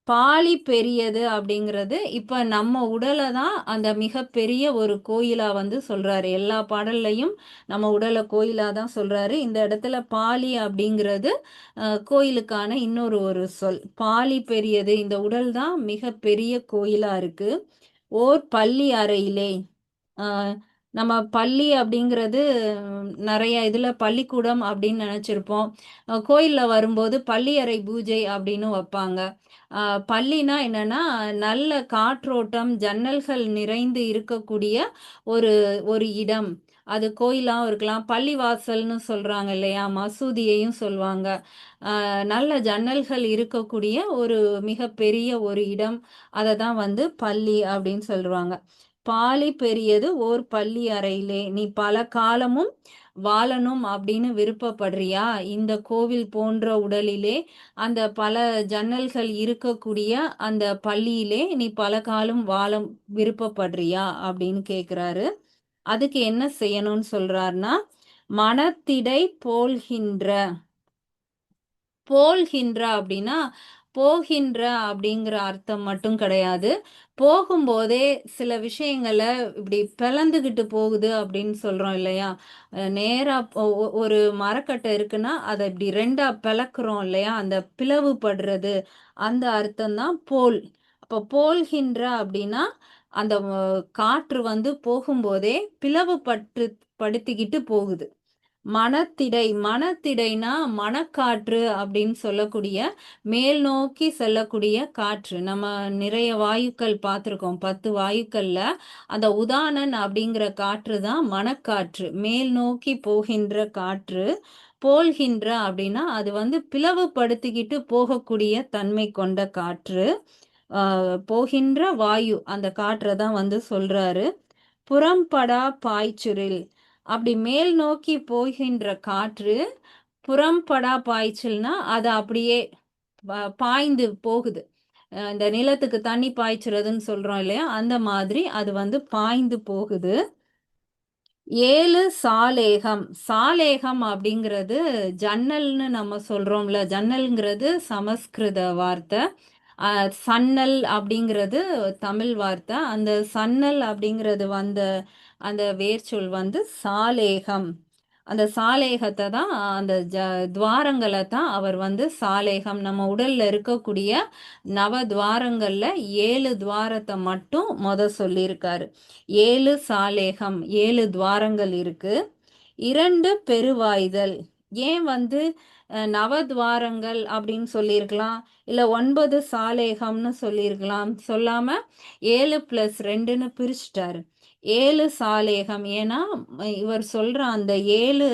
பாலி பெரியது அப்படிங்கிறது இப்ப நம்ம உடலை தான் அந்த மிகப்பெரிய ஒரு கோயிலா வந்து சொல்றாரு. எல்லா பாடல்லையும் நம்ம உடலை கோயிலா தான் சொல்றாரு. இந்த இடத்துல பாலி அப்படிங்கிறது கோயிலுக்கான இன்னொரு ஒரு சொல். பாலி பெரியது, இந்த உடல் தான் மிகப்பெரிய கோயிலா இருக்கு. ஓர் பள்ளி அறையிலே. ஆஹ் நம்ம பள்ளி அப்படிங்கிறது நிறைய இதுல பள்ளிக்கூடம் அப்படின்னு நினைச்சிருப்போம். கோயில்ல வரும்போது பள்ளியறை பூஜை அப்படின்னு வைப்பாங்க. பள்ளினா என்னன்னா, நல்ல காற்றோட்டம் ஜன்னல்கள் நிறைந்து இருக்கக்கூடிய ஒரு ஒரு இடம். அது கோயிலாவும் இருக்கலாம், பள்ளிவாசல்னு சொல்றாங்க இல்லையா, மசூதியையும் சொல்லுவாங்க. நல்ல ஜன்னல்கள் இருக்கக்கூடிய ஒரு மிகப்பெரிய ஒரு இடம். அதை தான் வந்து பள்ளி அப்படின்னு சொல்லுவாங்க. பாலி பெரியது ஓர் பள்ளி அறையிலே. நீ பல காலமும் வாழணும் அப்படின்னு விருப்பப்படுறியா? இந்த கோவில் போன்ற உடலிலே அந்த பல ஜன்னல்கள் இருக்கக்கூடிய அந்த பள்ளியிலே நீ பல காலம் வாழ விருப்பப்படுறியா அப்படின்னு கேக்குறாரு. அதுக்கு என்ன செய்யணும்னு சொல்றாருன்னா, மனத்திடை போல்கின்ற. போல்கின்ற அப்படின்னா போகின்ற அப்படிங்கிற அர்த்தம் மட்டும் கிடையாது. போகும்போதே சில விஷயங்களை இப்படி பிளந்துகிட்டு போகுது அப்படின்னு சொல்றோம் இல்லையா. நேரா ஒரு மரக்கட்டை இருக்குன்னா அதை இப்படி ரெண்டா பிளக்குறோம் இல்லையா, அந்த பிளவுபடுறது, அந்த அர்த்தம் தான் போல். அப்ப போல்கின்ற அப்படின்னா அந்த காற்று வந்து போகும்போதே படுத்திக்கிட்டு போகுது. மனத்திடை. மனத்திடைனா மனக்காற்று அப்படின்னு சொல்லக்கூடிய மேல் நோக்கி செல்லக்கூடிய காற்று. நம்ம நிறைய வாயுக்கள் பார்த்துருக்கோம். 10 வாயுக்கள்ல அந்த உதானன் அப்படிங்கிற காற்று தான் மனக்காற்று, மேல் நோக்கி போகின்ற காற்று. போல்கின்ற அப்படின்னா அது வந்து பிளவுபடுத்திக்கிட்டு போகக்கூடிய தன்மை கொண்ட காற்று. போகின்ற வாயு அந்த காற்றை தான் வந்து சொல்றாரு. புறம்படா பாய்ச்சுரில். அப்படி மேல் நோக்கி போகின்ற காற்று புறம்படா பாய்ச்சல்னா அது அப்படியே பாய்ந்து போகுது. இந்த நிலத்துக்கு தண்ணி பாய்ச்சுறதுன்னு சொல்றோம் இல்லையா, அந்த மாதிரி அது வந்து பாய்ந்து போகுது. 7 சாலேகம். சாலேகம் அப்படிங்கிறது ஜன்னல்னு நம்ம சொல்றோம்ல, ஜன்னல்ங்கிறது சமஸ்கிருத வார்த்தை. சன்னல் அப்படிங்கிறது தமிழ் வார்த்தை. அந்த சன்னல் அப்படிங்கிறது வந்த அந்த வேர்ச்சொல் வந்து சாலேகம். அந்த சாலேகத்தை தான் அந்த துவாரங்களை தான் அவர் வந்து சாலேகம். நம்ம உடல்ல இருக்கக்கூடிய நவ துவாரங்கள்ல 7 துவாரத்தை மட்டும் சொல்லியிருக்காரு. 7 சாலேகம், 7 துவாரங்கள் இருக்கு. 2 பெருவாய்தல். ஏன் வந்து நவதுவாரங்கள் அப்படின்னு சொல்லியிருக்கலாம், இல்ல 9 சாலேகம்னு சொல்லியிருக்கலாம். சொல்லாம 7 + 2ன்னு பிரிச்சுட்டாரு. 7 சாலேகம். ஏன்னா இவர் சொல்ற அந்த 7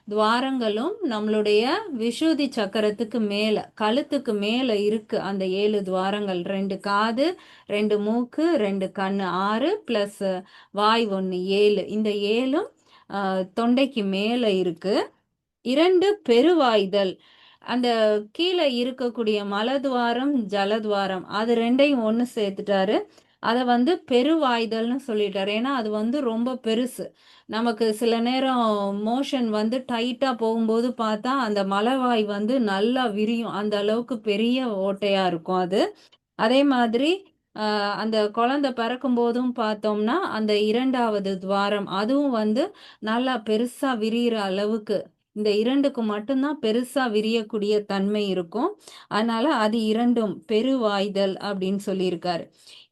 துவாரங்களும் நம்மளுடைய விஷுதி சக்கரத்துக்கு மேல, கழுத்துக்கு மேல இருக்கு அந்த 7 துவாரங்கள். 2 காது, 2 மூக்கு, 2 கண்ணு, 6 + வாய் 1, 7. இந்த 7ம் தொண்டைக்கு மேல இருக்கு. 2 பெருவாய்தல். அந்த கீழே இருக்கக்கூடிய மலதுவாரம் ஜலதுவாரம் அது ரெண்டையும் ஒன்று சேர்த்துட்டாரு. அதை வந்து பெருவாய்தல்னு சொல்லிட்டாரு. ஏன்னா அது வந்து ரொம்ப பெருசு. நமக்கு சில நேரம் மோஷன் வந்து டைட்டா போகும்போது பார்த்தா அந்த மலவாய் வந்து நல்லா விரியும். அந்த அளவுக்கு பெரிய ஓட்டையா இருக்கும் அது. அதே மாதிரி அந்த குழந்தை பிறக்கும் போதும் பார்த்தோம்னா அந்த இரண்டாவது துவாரம் அதுவும் வந்து நல்லா பெருசா விரிகிற அளவுக்கு இந்த இரண்டுக்கு மட்டும்தான் பெருசா விரியக்கூடிய தன்மை இருக்கும். அதனால அது இரண்டும் பெருவாய்தல் அப்படின்னு சொல்லியிருக்காரு.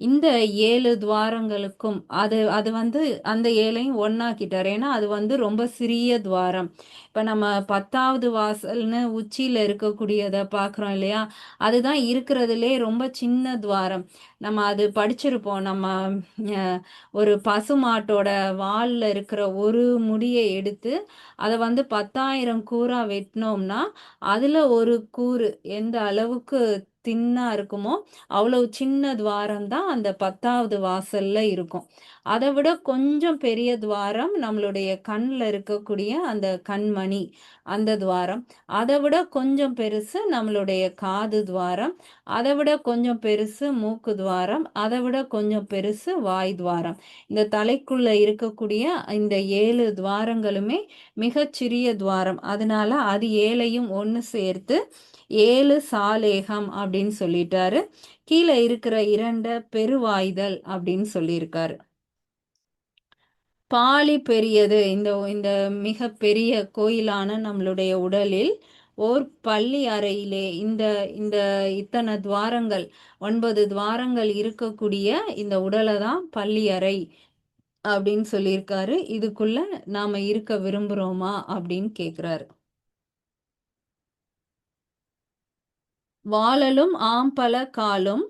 இந்த 7 துவாரங்களுக்கும் அது அது வந்து அந்த 7ஐயும் ஒண்ணாக்கிட்டாரு. ஏன்னா அது வந்து ரொம்ப சிறிய துவாரம். இப்ப நம்ம 10வது வாசல்னு உச்சியில இருக்கக்கூடியத பார்க்குறோம் இல்லையா? அதுதான் இருக்கிறதுலே ரொம்ப சின்ன துவாரம். நம்ம அது படிச்சிருப்போம். நம்ம அ ஒரு பசுமாட்டோட வால்ல இருக்கிற ஒரு முடிய எடுத்து, அத வந்து 10,000 கூறா வெட்டினோம்னா, அதுல ஒரு கூறு எந்த அளவுக்கு தின்னா இருக்குமோ, அவ்வளவு சின்ன துவாரம் தான் அந்த 10வது வாசல்ல இருக்கும். அத விட கொஞ்சம் பெரிய துவாரம் நம்மளுடைய கண்ல இருக்கக்கூடிய அந்த கண்மணி, அந்த துவாரம். அத விட கொஞ்சம் பெருசு நம்மளுடைய காது துவாரம். அத விட கொஞ்சம் பெருசு மூக்கு துவாரம். அத விட கொஞ்சம் பெருசு வாய் துவாரம். இந்த தலைக்குள்ள இருக்கக்கூடிய இந்த 7 துவாரங்களுமே மிகச்சிறிய துவாரம். அதனால அது 7ஐயும் ஒண்ணு சேர்த்து 7 சாலேகம் அப்படின்னு சொல்லிட்டாரு. கீழே இருக்கிற 2 பெருவாய்தல் அப்படின்னு சொல்லியிருக்காரு. பாளி பெரியது. இந்த இந்த மிக பெரிய கோயிலான நம்மளுடைய உடலில் ஓர் பள்ளி அறையிலே இந்த இந்த இத்தனை துவாரங்கள் 9 துவாரங்கள் இருக்கக்கூடிய இந்த உடலை தான் பள்ளி அறை அப்படின்னு சொல்லியிருக்காரு. இதுக்குள்ள நாம இருக்க விரும்புறோமா அப்படின்னு கேக்குறாரு. வாழலும் பல காலும்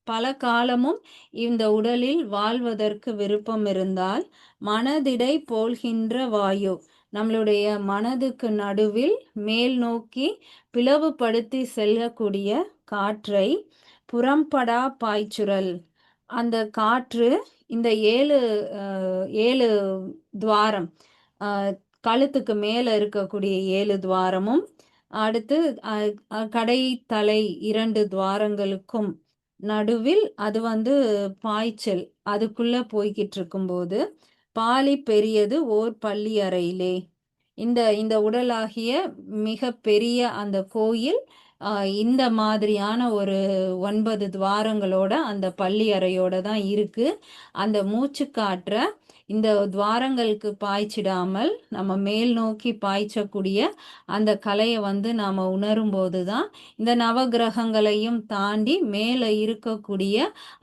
பல காலமும் இந்த உடலில் வாழ்வதற்கு விருப்பம் இருந்தால் மனதிடை போல்கின்ற வாயு நம்மளுடைய மனதுக்கு நடுவில் மேல் நோக்கி பிளவுபடுத்தி செல்லக்கூடிய காற்றை புறம்படா பாய்ச்சுரல். அந்த காற்று இந்த 7 துவாரம் கழுத்துக்கு மேல இருக்கக்கூடிய 7 துவாரமும் அடுத்து கடை தலை 2 துவாரங்களுக்கும் நடுவில் அது வந்து பாய்ச்சல் அதுக்குள்ள போய்கிட்டு இருக்கும்போது பாலி பெரியது ஓர் பள்ளி அறையிலே இந்த இந்த உடலாகிய மிக பெரிய அந்த கோயில் இந்த மாதிரியான ஒரு 9 துவாரங்களோட அந்த பள்ளி அறையோட தான் இருக்கு. அந்த மூச்சு காற்ற இந்த துவாரங்களுக்கு பாய்ச்சிடாமல் நம்ம மேல் நோக்கி பாய்ச்சக்கூடிய அந்த கலையை வந்து நாம உணரும் போதுதான் இந்த நவகிரகங்களையும் தாண்டி மேல இருக்கக்கூடிய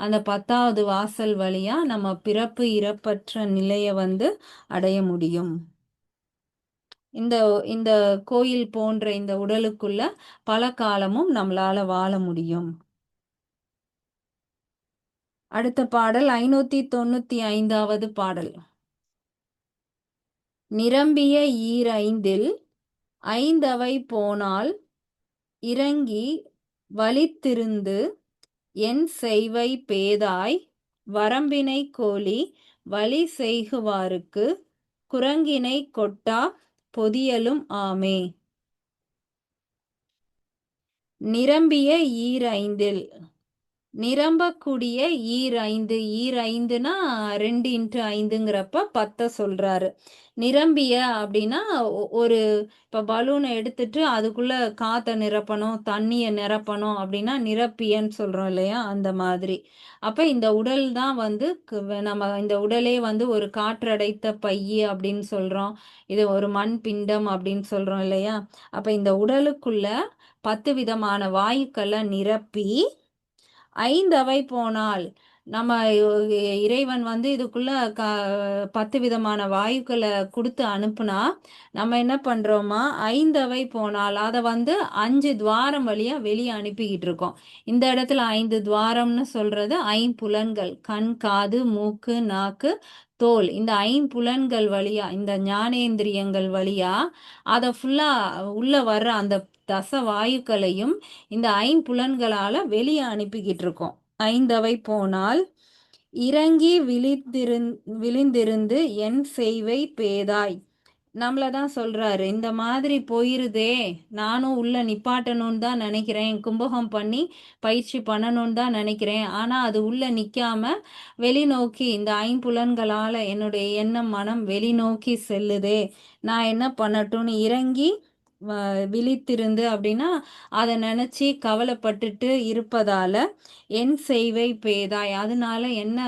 அந்த 10வது வாசல் வழியா நம்ம பிறப்பு இறப்பற்ற நிலையை வந்து அடைய முடியும். இந்த இந்த கோயில் போன்ற இந்த உடலுக்குள்ள பல காலமும் நம்மளால வாழ முடியும். அடுத்த பாடல் 595வது பாடல். நிரம்பிய ஈரைந்தில் ஐந்தவை போனால் இறங்கி வலித்திருந்து என் செய்வை பேதாய் வரம்பினை கோலி வழி செய்குவாருக்கு குரங்கினை கொட்டா பொதியலும் ஆமே. நிரம்பிய ஈரைந்தில் நிரம்பக்கூடிய ஈரைந்துனா 2x5ங்கிறப்ப 10 சொல்றாரு. நிரம்பிய அப்படின்னா ஒரு இப்ப பலூனை எடுத்துட்டு அதுக்குள்ள காத்த நிரப்பணும் தண்ணிய நிரப்பணும் அப்படின்னா நிரப்பியன்னு சொல்றோம் இல்லையா அந்த மாதிரி. அப்ப இந்த உடல் தான் வந்து நம்ம இந்த உடலே வந்து ஒரு காற்றடைத்த பைய அப்படின்னு சொல்றோம். இது ஒரு மண் பிண்டம் அப்படின்னு சொல்றோம் இல்லையா? அப்ப இந்த உடலுக்குள்ள 10 விதமான வாயுக்களை நிரப்பி 5 அவை போனால் நம்ம இறைவன் வந்து இதுக்குள்ள 10 விதமான வாயுக்களை கொடுத்து அனுப்புனா நம்ம என்ன பண்றோமா 5 அவை போனால் அதை வந்து 5 துவாரம் வழியா வெளியே அனுப்பிக்கிட்டு இருக்கோம். இந்த இடத்துல 5 துவாரம்னு சொல்றது ஐம்புலன்கள் கண் காது மூக்கு நாக்கு தோல் இந்த ஐம்புலன்கள் வழியா இந்த ஞானேந்திரியங்கள் வழியா அதை ஃபுல்லா உள்ள வர்ற அந்த தச வாயுக்களையும் இந்த ஐம்புலன்களால வெளியே அனுப்பிக்கிட்டு இருக்கோம். 5 அவை போனால் இறங்கி விழிந்திருந்து என் செய்வை பேதாய் நம்மள தான் சொல்றாரு. இந்த மாதிரி போயிருதே நானும் உள்ள நிப்பாட்டணும்னு தான் நினைக்கிறேன். கும்பகம் பண்ணி பயிற்சி பண்ணணும்னு தான் நினைக்கிறேன். ஆனா அது உள்ள நிக்காம வெளிநோக்கி இந்த ஐம்புலன்களால என்னுடைய எண்ணம் மனம் வெளிநோக்கி செல்லுதே. நான் என்ன பண்ணட்டும்னு இறங்கி விழித்திருந்து அப்படின்னா அதை நினைச்சு கவலைப்பட்டுட்டு இருப்பதால என் செய்வை பேதாய், அதனால என்ன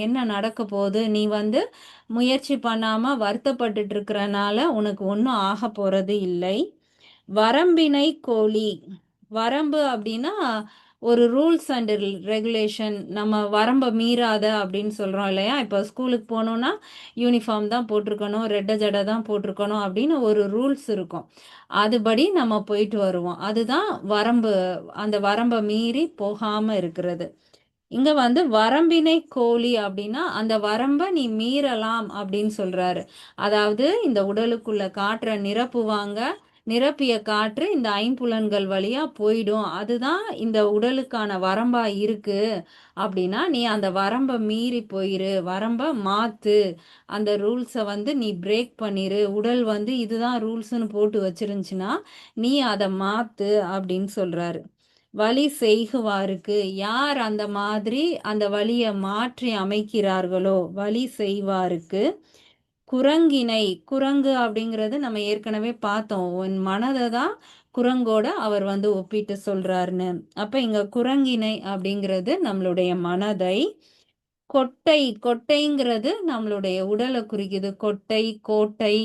என்ன நடக்க போகுது, நீ வந்து முயற்சி பண்ணாம வருத்தப்பட்டுட்டு இருக்கிறனால உனக்கு ஒன்றும் ஆக போறது இல்லை. வரம்பினை கோழி, வரம்பு அப்படின்னா ஒரு ரூல்ஸ் அண்ட் ரெகுலேஷன், நம்ம வரம்பை மீறாத அப்படின்னு சொல்கிறோம் இல்லையா. இப்போ ஸ்கூலுக்கு போகணுன்னா யூனிஃபார்ம் தான் போட்டிருக்கணும், ரெட்டை ஜடை தான் போட்டிருக்கணும் அப்படின்னு ஒரு ரூல்ஸ் இருக்கும். அதுபடி நம்ம போயிட்டு வருவோம். அதுதான் வரம்பு. அந்த வரம்பை மீறி போகாமல் இருக்கிறது. இங்க வந்து வரம்பினை கோழி அப்படின்னா அந்த வரம்பை நீ மீறலாம் அப்படின்னு சொல்றாரு. அதாவது இந்த உடலுக்குள்ள காற்றை நிரப்புவாங்க, நிரப்பிய காற்று இந்த ஐம்புலன்கள் வழியா போயிடும், அதுதான் இந்த உடலுக்கான வரம்பா இருக்கு. அப்படின்னா நீ அந்த வரம்பை மீறி போயிரு, வரம்பை மாத்து, அந்த ரூல்ஸை வந்து நீ பிரேக் பண்ணிரு. உடல் வந்து இதுதான் ரூல்ஸ்னு போட்டு வச்சிருந்துச்சுன்னா நீ அதை மாத்து அப்படின்னு சொல்றாரு. வழி செய்குவாருக்கு, யார் அந்த மாதிரி அந்த வழியை மாற்றி அமைக்கிறார்களோ வழி செய்வாருக்கு. குரங்கினை, குரங்கு அப்படிங்கிறது நம்ம ஏற்கனவே பார்த்தோம், உன் மனதை தான் குரங்கோட அவர் வந்து ஒப்பிட்டு சொல்றாருன்னு. அப்ப இங்க குரங்கினை அப்படிங்கிறது நம்மளுடைய மனதை. கொட்டை, கொட்டைங்கிறது நம்மளுடைய உடலை குறிக்குது. கொட்டை, கோட்டை,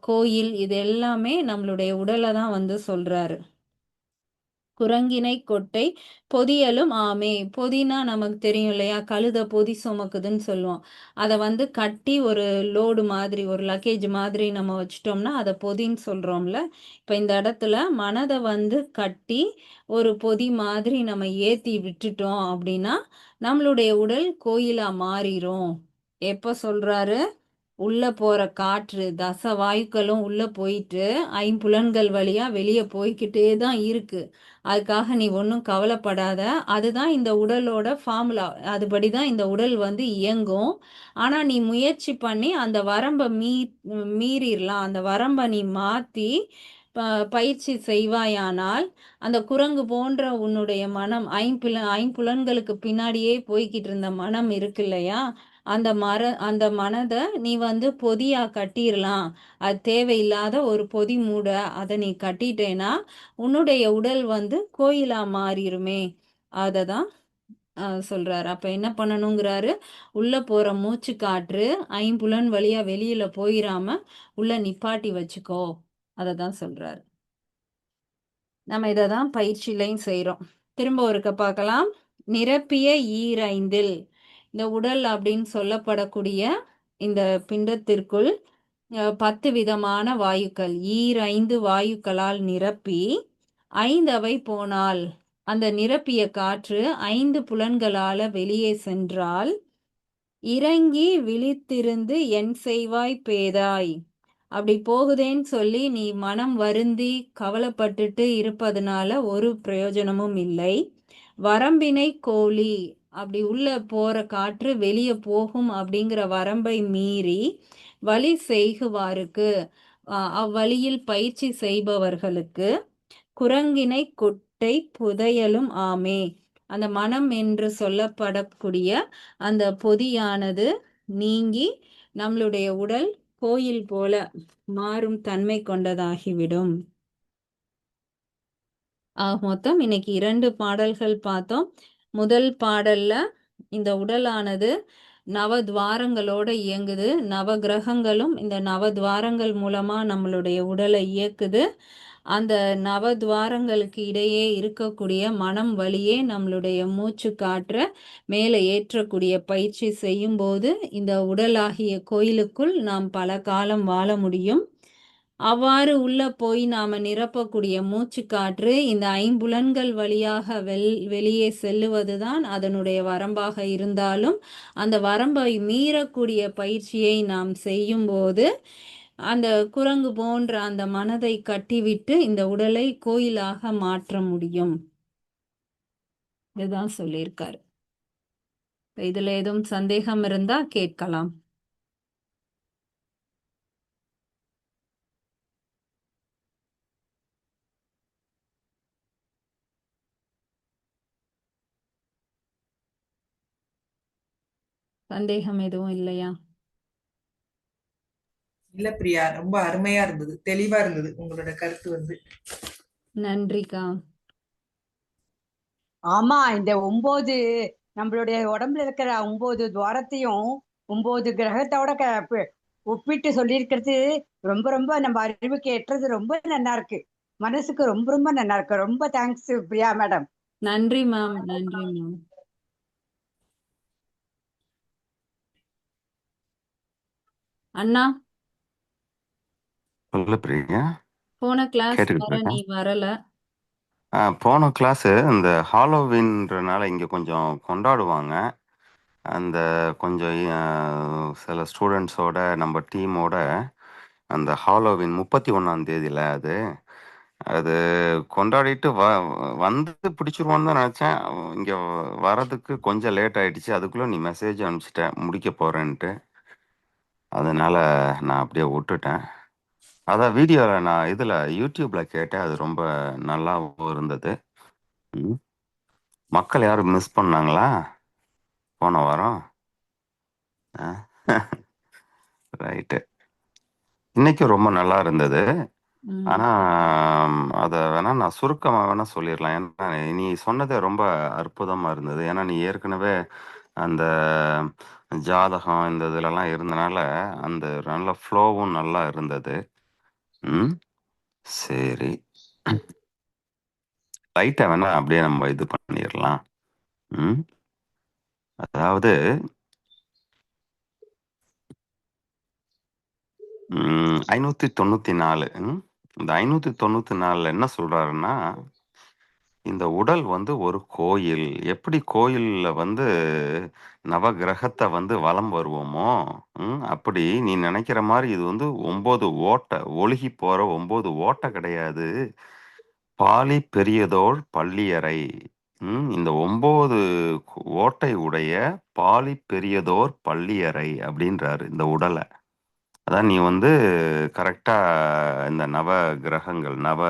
கோயில், இது எல்லாமே நம்மளுடைய உடலை தான் வந்து சொல்றாரு. குரங்கினை கொட்டை பொதியலும் ஆமே. பொதினா நமக்கு தெரியும் இல்லையா, கழுதை பொதி சுமக்குதுன்னு சொல்லுவோம். அதை வந்து கட்டி ஒரு லோடு மாதிரி, ஒரு லக்கேஜ் மாதிரி நம்ம வச்சிட்டோம்னா அதை பொதின்னு சொல்றோம்ல. இப்போ இந்த இடத்துல மனதை வந்து கட்டி ஒரு பொதி மாதிரி நம்ம ஏத்தி விட்டுட்டோம் அப்படின்னா நம்மளுடைய உடல் கோயிலா மாறிடும். எப்ப சொல்றாரு, உள்ள போற காற்று தச வாயுக்களும் உள்ள போயிட்டு ஐம்புலன்கள் வழியா வெளியே போய்கிட்டே தான் இருக்கு. அதுக்காக நீ ஒன்றும் கவலைப்படாத. அதுதான் இந்த உடலோட ஃபார்முலா, அதுபடிதான் இந்த உடல் வந்து இயங்கும். ஆனா நீ முயற்சி பண்ணி அந்த வரம்பை மீறிடலாம். அந்த வரம்பை நீ மாத்தி பயிற்சி செய்வாயானால் அந்த குரங்கு போன்ற உன்னுடைய மனம், ஐம்புலன்களுக்கு பின்னாடியே போய்கிட்டு இருந்த மனம் இருக்கு இல்லையா, அந்த மனதை நீ வந்து பொதியா கட்டிடலாம். அது தேவையில்லாத ஒரு பொதி மூட அதை நீ கட்டிட்டேன்னா உன்னுடைய உடல் வந்து கோயிலா மாறிடுமே. அதை தான் சொல்றாரு. அப்ப என்ன பண்ணணுங்கிறாரு, உள்ள போற மூச்சு காற்று ஐம்புலன் வழியா வெளியில போயிடாம உள்ள நிப்பாட்டி வச்சுக்கோ, அதை தான் சொல்றாரு. நம்ம இதை தான் பயிற்சியிலையும் செய்கிறோம். திரும்ப ஒருக்க பார்க்கலாம். நிரப்பிய ஈரைந்தில், இந்த உடல் அப்படின்னு சொல்லப்படக்கூடிய இந்த பிண்டத்திற்குள் 10 விதமான வாயுக்கள், ஈரைந்து வாயுக்களால் நிரப்பி 5 அவை போனால், அந்த நிரப்பிய காற்று 5 புலன்களால வெளியே சென்றால் இறங்கி விழித்திருந்து என் செய்வாய் பேதாய். அப்படி போகுதேன்னு சொல்லி நீ மனம் வருந்தி கவலைப்பட்டுட்டு இருப்பதனால ஒரு பிரயோஜனமும் இல்லை. வரம்பினை கோழி, அப்படி உள்ள போற காற்று வெளியே போகும் அப்படிங்கிற வரம்பை மீறி வழி செய்குவாருக்கு, அவ்வழியில் பயிற்சி செய்பவர்களுக்கு குரங்கினை கொட்டை புதையலும் ஆமே. அந்த மனம் என்று சொல்லப்படக்கூடிய அந்த பொதியானது நீங்கி நம்மளுடைய உடல் கோயில் போல மாறும் தன்மை கொண்டதாகிவிடும். மொத்தம் இன்னைக்கு 2 பாடல்கள் பார்த்தோம். முதல் பாடல்ல இந்த உடலானது நவத்வாரங்களோட இயங்குது, நவ கிரகங்களும் இந்த நவத்வாரங்கள் மூலமா நம்மளுடைய உடலை இயக்குது. அந்த நவத்வாரங்களுக்கு இடையே இருக்கக்கூடிய மனம் வழியே நம்மளுடைய மூச்சு காற்ற மேலே ஏற்றக்கூடிய பயிற்சி செய்யும் போது இந்த உடலாகிய கோயிலுக்குள் நாம் பல காலம் வாழ முடியும். அவ்வாறு உள்ள போய் நாம நிரப்பக்கூடிய மூச்சு காற்று இந்த ஐம்புலன்கள் வழியாக வெளியே செல்லுவதுதான் அதனுடைய வரம்பாக இருந்தாலும் அந்த வரம்பை மீறக்கூடிய பயிற்சியை நாம் செய்யும் போது அந்த குரங்கு போன்ற அந்த மனதை கட்டிவிட்டு இந்த உடலை கோயிலாக மாற்ற முடியும். இதுதான் சொல்லியிருக்காரு. இதுல எதுவும் சந்தேகம் இருந்தா கேட்கலாம். சந்தேகம் எதுவும் இல்லையா? இல்ல பிரியா, ரொம்ப அருமையா இருந்தது, தெளிவா இருந்தது உங்களோட கருத்து வந்து. நன்றிக்கா. ஆமா, இந்த 9 நம்மளுடைய உடம்புல இருக்கிற 9 துவாரத்தையும் 9 கிரகத்தோட ஒப்பிட்டு சொல்லியிருக்கிறது ரொம்ப ரொம்ப நம்ம அறிவுக்கு ஏற்றது. ரொம்ப நல்லா இருக்கு, மனசுக்கு ரொம்ப ரொம்ப நல்லா இருக்கு. ரொம்ப தேங்க்ஸ் பிரியா மேடம். நன்றி மேம். நன்றி மேம். அண்ணா, சொல்லு பிரியா. போன கிளாஸ் கேட்டுக்கிட்டு வர நீ இருக்கேன். வரல. போன கிளாஸு இந்த ஹாலோவின்றனால இங்கே கொஞ்சம் கொண்டாடுவாங்க. அந்த கொஞ்சம் சில ஸ்டூடெண்ட்ஸோட நம்ம டீமோட அந்த ஹாலோவின் 31 அது அது கொண்டாடிட்டு வந்து பிடிச்சிருவோன்னு தான் நினச்சேன். இங்கே வர்றதுக்கு கொஞ்சம் லேட் ஆயிடுச்சு. அதுக்குள்ளே நீ மெசேஜ் அனுப்பிச்சிட்ட முடிக்க போகிறேன்ட்டு. அதனால நான் அப்படியே விட்டுட்டேன். அதான் வீடியோவில் நான் இதில் யூடியூப்பில் கேட்டேன். அது ரொம்ப நல்லாவும் இருந்தது. ம். மக்கள் யாரும் மிஸ் பண்ணாங்களா போன வாரம்? ரைட்டு. இன்னைக்கும் ரொம்ப நல்லா இருந்தது. ம். ஆனா அதை வேணா நான் சுருக்கமாக வேணா சொல்லிடலாம். ஏன்னா நீ சொன்னதே ரொம்ப அற்புதமா இருந்தது. ஏன்னா நீ ஏற்கனவே அந்த ஜாதகம் இந்த இதுலலாம் இருந்தனால அந்த நல்ல ஃப்ளோவும் நல்லா இருந்தது. ம். சரி, லைட்டை வேணா அப்படியே நம்ம இது பண்ணிடலாம். ம். அதாவது 594. இந்த 594 என்ன சொல்றாருன்னா, இந்த உடல் வந்து ஒரு கோயில். எப்படி கோயில்ல வந்து நவகிரகத்தை வந்து வலம் வருவோமோ, அப்படி நீ நினைக்கிற மாதிரி இது வந்து 9 ஓட்டை, ஒழுகி போற 9 ஓட்டை கிடையாது. பாலி பெரியதோள் பள்ளியறை. இந்த 9 ஓட்டை உடைய பாலி பெரியதோர் பள்ளியறை அப்படின்றாரு இந்த உடலை. அதான் நீ வந்து கரெக்டா இந்த நவ கிரகங்கள், நவ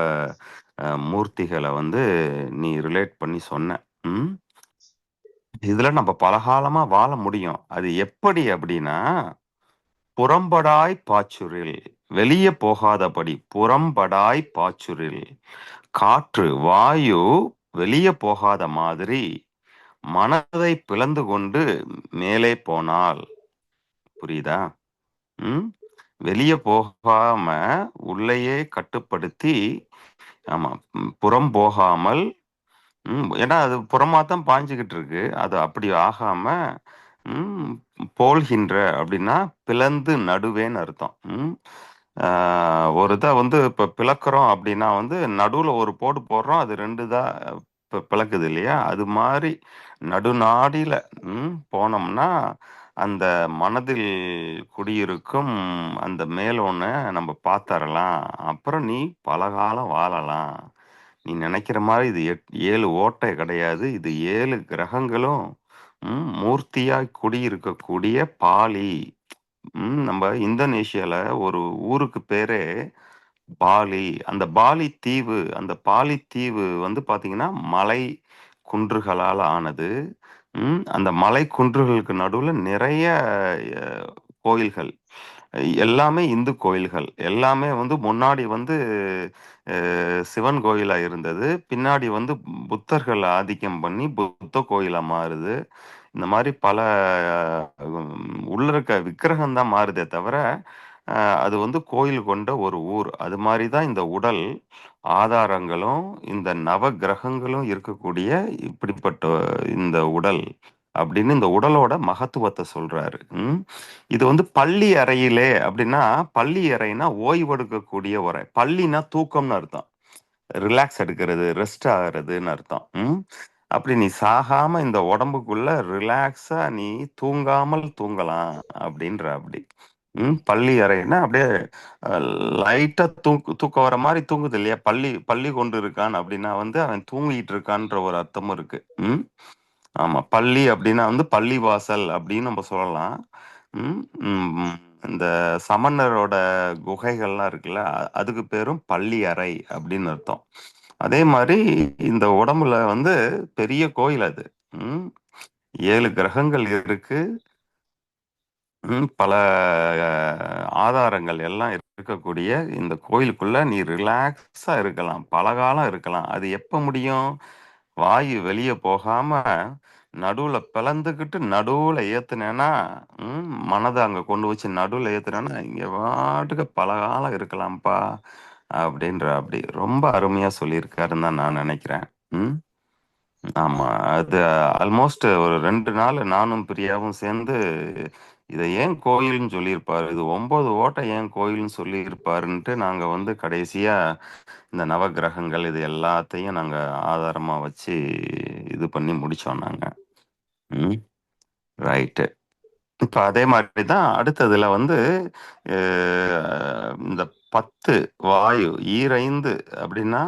மூர்த்திகளை வந்து நீ ரிலேட் பண்ணி சொன்ன. இதுல நம்ம பலகாலமா வாழ முடியும். அது எப்படி அப்படின்னா, புறம்படாய் பாச்சுரில், வெளியே போகாதபடி புறம்படாய் பாச்சுரில், காற்று வாயு வெளியே போகாத மாதிரி மனதை பிளந்து கொண்டு மேலே போனால். புரியுதா? வெளியே போகாம உள்ளேயே கட்டுப்படுத்தி, ஆமா, புறம் போகாமல், ஏன்னா அது புறமாத்தான் பாஞ்சுக்கிட்டு இருக்கு. அது அப்படி ஆகாம போல்கின்ற அப்படின்னா பிளந்து நடுவேன்னு அர்த்தம். ஒரு இதை வந்து இப்போ பிளக்குறோம் அப்படின்னா வந்து நடுவில் ஒரு போடு போடுறோம், அது 2 தான் பிளக்குது இல்லையா? அது மாதிரி நடுநாடியில் போனோம்னா அந்த மனதில் குடியிருக்கும் அந்த மேலோனை நம்ம பார்த்தரலாம். அப்புறம் நீ பலகாலம் வாழலாம். நீ நினைக்கிற மாதிரி இது 7 ஓட்டை கிடையாது. இது 7 கிரகங்களும் மூர்த்தியாய் குடியிருக்கக்கூடிய பாலி. நம்ம இந்தோனேஷியால ஒரு ஊருக்கு பேரே பாலி. அந்த பாலி தீவு, அந்த பாலி தீவு வந்து பாத்தீங்கன்னா மலை குன்றுகளால் ஆனது. அந்த மலை குன்றுகளுக்கு நடுவுல நிறைய கோயில்கள், எல்லாமே இந்து கோயில்கள். எல்லாமே வந்து முன்னாடி வந்து சிவன் கோயிலா இருந்தது. பின்னாடி வந்து புத்தர்கள் ஆதிக்கம் பண்ணி புத்த கோயிலா மாறுது. இந்த மாதிரி பல உள்ள இருக்க விக்கிரகம் தான் மாறுதே தவிர அது வந்து கோயில் கொண்ட ஒரு ஊர். அது மாதிரி தான் இந்த உடல் ஆதாரங்களும் இந்த நவ கிரகங்களும் இருக்கக்கூடிய இப்படிப்பட்ட இந்த உடல் அப்படின்னு இந்த உடலோட மகத்துவத்தை சொல்றாரு. இது வந்து பள்ளி அறையிலே அப்படின்னா, பள்ளி அறைனா ஓய்வெடுக்கக்கூடிய உரை. பள்ளினா தூக்கம்னு அர்த்தம். ரிலாக்ஸ் எடுக்கிறது, ரெஸ்ட் ஆகிறதுன்னு அர்த்தம். அப்படி நீ சாகாம இந்த உடம்புக்குள்ள ரிலாக்ஸா நீ தூங்காமல் தூங்கலாம் அப்படின்ற. அப்படி பள்ளி அறைன்னா அப்படியே லைட்டா தூக்கம் வர மாதிரி தூங்குது இல்லையா? பள்ளி பள்ளி கொண்டு இருக்கான் அப்படின்னா வந்து அவன் தூங்கிட்டு இருக்கான்ற ஒரு அர்த்தமும் இருக்கு. ஆமா, பள்ளி அப்படின்னா வந்து பள்ளி வாசல் அப்படின்னு நம்ம சொல்லலாம். இந்த சமணரோட குகைகள்லாம் இருக்குல்ல, அதுக்கு பேரும் பள்ளி அறை அப்படின்னு அர்த்தம். அதே மாதிரி இந்த உடம்புல வந்து பெரிய கோயில் அது. 7 கிரகங்கள் இருக்கு. பல ஆதாரங்கள் எல்லாம் இருக்கக்கூடிய இந்த கோயிலுக்குள்ள நீ ரிலாக்ஸா இருக்கலாம், பல காலம் இருக்கலாம். அது எப்ப முடியும்? வாயு வெளிய போகாம நடுவுல பிளந்துக்கிட்டு நடுவுல ஏத்துனேன்னா, மனத அங்க கொண்டு வச்சு நடுவுல ஏத்துனேன்னா, இங்க பாட்டுக்கு பல காலம் இருக்கலாம்ப்பா அப்படி ரொம்ப அருமையா சொல்லியிருக்காருன்னு தான் நான் நினைக்கிறேன். ம். ஆமா. அது ஆல்மோஸ்ட் ஒரு 2 நாள் நானும் பிரியாவும் சேர்ந்து, இத ஏன் கோயில்னு சொல்லியிருப்பாரு? இது 9 ஓட்ட ஏன் கோயில்னு சொல்லியிருப்பாருன்ட்டு, நாங்க வந்து கடைசியா இந்த நவக்கிரகங்கள் இது எல்லாத்தையும் நாங்க ஆதாரமா வச்சு இது பண்ணி முடிச்சோம் நாங்க. ம். ரைட்டு. இப்ப அதே மாதிரி தான் அடுத்ததுல வந்து இந்த 10 வாயு ஈரைந்து அப்படின்னா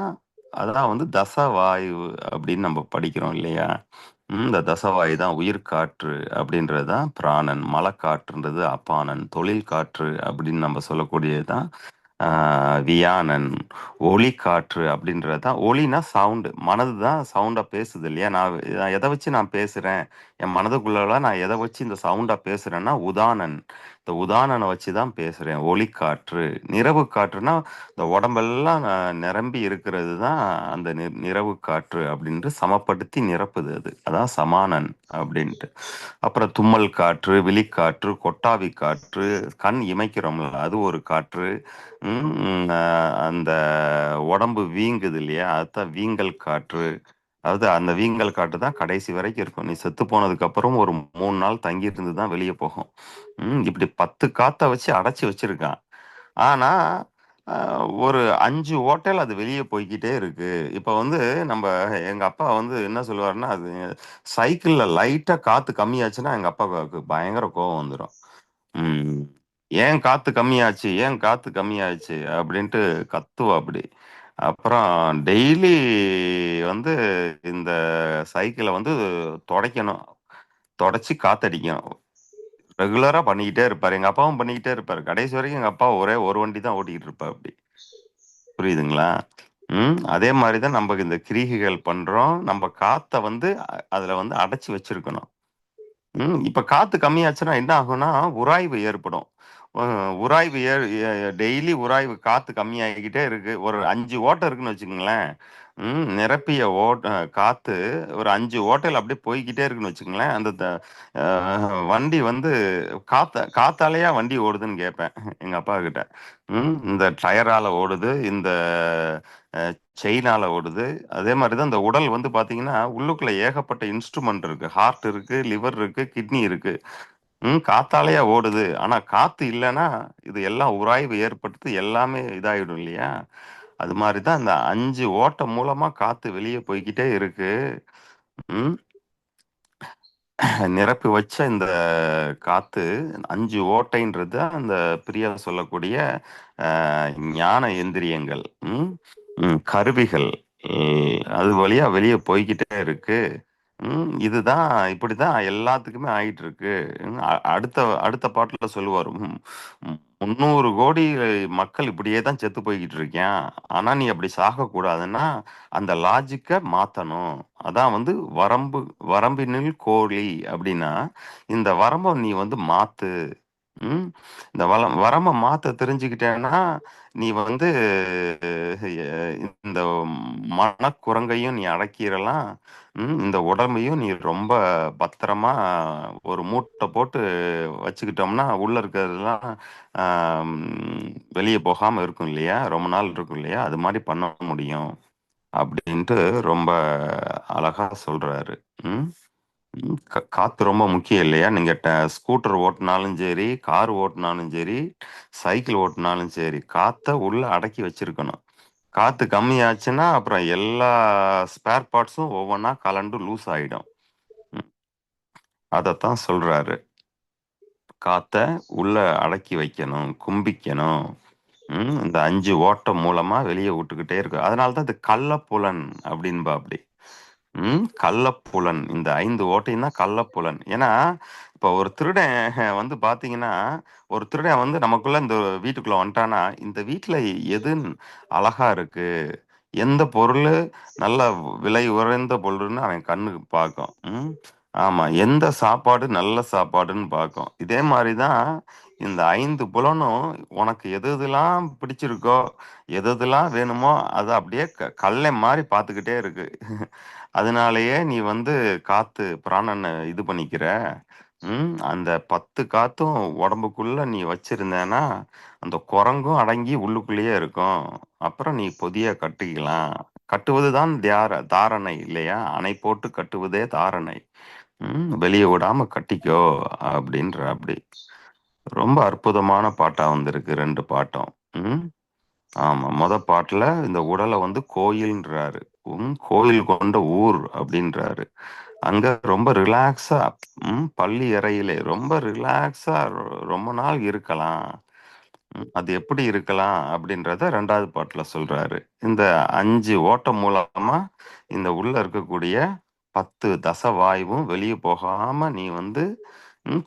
அதான் வந்து தசவாயு அப்படின்னு நம்ம படிக்கிறோம் இல்லையா? இந்த தசவாயு தான் உயிர்காற்று அப்படின்றது தான் பிராணன், மலக்காற்றுன்றது அப்பானன், தொழில் காற்று அப்படின்னு நம்ம சொல்லக்கூடியது தான் வியானன், ஒளி காற்று அப்படின்றது தான். ஒளினா சவுண்டு, மனது தான் சவுண்டா பேசுது இல்லையா? நான் எதை வச்சு நான் பேசுறேன், என் மனதுக்குள்ள நான் எதை வச்சு இந்த சவுண்டா பேசுறேன்னா உதானன், இந்த உதானனை வச்சு தான் பேசுறேன். ஒளி காற்று. நிறவு காற்றுனா இந்த உடம்பெல்லாம் நிரம்பி இருக்கிறது தான் அந்த நிறவு காற்று அப்படின்ட்டு சமப்படுத்தி நிரப்புது அது. அதான் சமானன் அப்படின்ட்டு. அப்புறம் தும்மல் காற்று, விழிக்காற்று, கொட்டாவி காற்று, கண் இமைக்கிறோம்ல அது ஒரு காற்று. அந்த உடம்பு வீங்குது இல்லையா? அதுதான் வீங்கல் காற்று. அதாவது அந்த வீங்கல் காற்று தான் கடைசி வரைக்கும் இருக்கும். நீ செத்து போனதுக்கு அப்புறம் ஒரு 3 நாள் தங்கி இருந்து தான் வெளியே போகும். இப்படி 10 காத்த வச்சு அடைச்சி வச்சிருக்கான். ஆனா ஒரு 5 ஓட்டையில அது வெளியே போய்க்கிட்டே இருக்கு. இப்ப வந்து நம்ம எங்க அப்பா வந்து என்ன சொல்லுவாருன்னா, அது சைக்கிள்ல லைட்டா காத்து கம்மியாச்சுன்னா எங்க அப்பாவுக்கு பயங்கர கோவம் வந்துடும். ஏன் காத்து கம்மியாச்சு, ஏன் காத்து கம்மியாச்சு அப்படின்ட்டு கத்துவா அப்படி. அப்புறம் டெய்லி வந்து இந்த சைக்கிளை வந்து துடைக்கணும், தொடச்சி காத்தடிக்கணும். ரெகுலரா பண்ணிக்கிட்டே இருப்பாரு. எங்க அப்பாவும் பண்ணிக்கிட்டே இருப்பாரு. கடைசி வரைக்கும் எங்க அப்பா ஒரே ஒரு வண்டி தான் ஓட்டிக்கிட்டு இருப்பாரு அப்படி. புரியுதுங்களா? அதே மாதிரி தான் நம்ம இந்த கிரீகைகள் பண்றோம். நம்ம காத்த வந்து அதுல வந்து அடைச்சி வச்சிருக்கணும். இப்ப காத்து கம்மியாச்சுன்னா என்ன ஆகும்னா, உராய்வு ஏற்படும். உராய்வு டெய்லி உராய்வு காத்து கம்மியாகிக்கிட்டே இருக்கு. ஒரு 5 ஓட்டை இருக்குன்னு வச்சுக்கங்களேன். நிரப்பிய காத்து ஒரு 5 ஓட்டையில அப்படியே போய்க்கிட்டே இருக்குன்னு வச்சுக்கங்களேன். அந்த வண்டி வந்து காத்தாலயா வண்டி ஓடுதுன்னு கேட்பேன் எங்க அப்பா கிட்ட. இந்த டயரால ஓடுது, இந்த செயினால ஓடுது. அதே மாதிரி தான் இந்த உடல் வந்து பார்த்தீங்கன்னா, உள்ளுக்குள்ள ஏகப்பட்ட இன்ஸ்ட்ருமெண்ட் இருக்கு. ஹார்ட் இருக்கு, லிவர் இருக்கு, கிட்னி இருக்கு. காத்தாலயா ஓடுது. ஆனா காத்து இல்லன்னா, இது எல்லாம் உராய்வு ஏற்பட்டு எல்லாமே இதாயிடும் இல்லையா? அது மாதிரி தான் இந்த 5 ஓட்டை மூலமா காத்து வெளியே போய்க்கிட்டே இருக்கு. ம். நிரப்பி வச்ச இந்த காத்து 5 ஓட்டைன்றது அந்த பிரியா சொல்லக்கூடிய ஞான இந்திரியங்கள், கருவிகள், அது வழியா வெளியே போய்க்கிட்டே இருக்கு. இதுதான் இப்படிதான் எல்லாத்துக்குமே ஆயிட்டு இருக்கு. அடுத்த அடுத்த பாட்டுல சொல்லுவாரு, 300 கோடி மக்கள் இப்படியே தான் செத்து போய்கிட்டு இருக்கேன். ஆனா நீ அப்படி சாகக்கூடாதுன்னா அந்த லாஜிக்க மாத்தணும். அதான் வந்து வரம்பினில் கோழி அப்படின்னா, இந்த வரம்ப நீ வந்து மாத்து. இந்த வரம்ப மாத்த தெரிஞ்சுக்கிட்டேன்னா, நீ வந்து இந்த மனக்குரங்கையும் நீ அடக்கிரலாம். இந்த உடம்பையும் நீ ரொம்ப பத்திரமா ஒரு மூட்டை போட்டு வச்சுக்கிட்டோம்னா, உள்ள இருக்கிறதெல்லாம் வெளிய போகாம இருக்கும் இல்லையா? ரொம்ப நாள் இருக்கும் இல்லையா? அது மாரி பண்ண முடியும். அப்படின்ட்டு ரொம்ப அழகா சொல்றாரு. ம். காத்து ரொம்ப முக்கியம் இல்லையா? நீங்க ஸ்கூட்டர் ஓட்டுனாலும் சரி, கார் ஓட்டுனாலும் சரி, சைக்கிள் ஓட்டுனாலும் சரி, காத்த உள்ள அடக்கி வச்சிருக்கணும். காத்து கம்மியாச்சுன்னா, அப்புறம் எல்லா ஸ்பேர் பார்ட்ஸும் ஒவ்வொன்னா கலண்டு லூஸ் ஆயிடும். அதத்தான் சொல்றாரு. காத்த உள்ள அடக்கி வைக்கணும், கும்பிக்கணும். இந்த 5 ஓட்டம் மூலமா வெளிய விட்டுக்கிட்டே இருக்கு. அதனால தான் இது கள்ளப்புலன் அப்படின்பாப்படி. கள்ளப்புலன். இந்த 5 ஓட்டையும் தான் கள்ளப்புலன். ஏன்னா, இப்ப ஒரு திருடன் வந்து பார்த்தீங்கன்னா, ஒரு திருடன் வந்து நமக்குள்ள இந்த வீட்டுக்குள்ள வந்துட்டான்னா, இந்த வீட்ல எது அழகா இருக்கு? எந்த பொருளு நல்ல விலை உயர்ந்த பொருள்னு அவன் கண்ணுக்கு பார்க்கும். ஆமா. எந்த சாப்பாடு நல்ல சாப்பாடுன்னு பார்க்கும். இதே மாரி தான் இந்த 5 புலனும் உனக்கு எது எதெல்லாம் பிடிச்சிருக்கோ, எது எதெல்லாம் வேணுமோ, அத அப்படியே கல்லை மாரி பார்த்துக்கிட்டே இருக்கு. அதனாலேயே நீ வந்து காத்து பிராணன இது பண்ணிக்கிற. அந்த 10 காத்தும் உடம்புக்குள்ள நீ வச்சிருந்தேன்னா, அந்த குரங்கும் அடங்கி உள்ளுக்குள்ளேயே இருக்கும். அப்புறம் நீ பொதிய கட்டிக்கலாம். கட்டுவது தான் தாரணை இல்லையா? அணை போட்டு கட்டுவதே தாரணை. வெளிய விடாம கட்டிக்கோ அப்படின்றாப்படி. ரொம்ப அற்புதமான பாட்டா வந்திருக்கு 2 பாட்டும். ம். ஆமா. பாட்டுல இந்த உடல வந்து கோயில்ன்றாரு. கோயில் கொண்ட ஊர் அப்படின்றாரு. அங்க ரொம்ப ரிலாக்ஸா பள்ளி அறையிலே ரொம்ப ரிலாக்ஸா ரொம்ப நாள் இருக்கலாம். அது எப்படி இருக்கலாம் அப்படின்றத 2வது பாட்டுல சொல்றாரு. இந்த 5 ஓட்டம் மூலமா இந்த உள்ள இருக்கக்கூடிய 10 தசவாயுவும் வெளிய போகாம நீ வந்து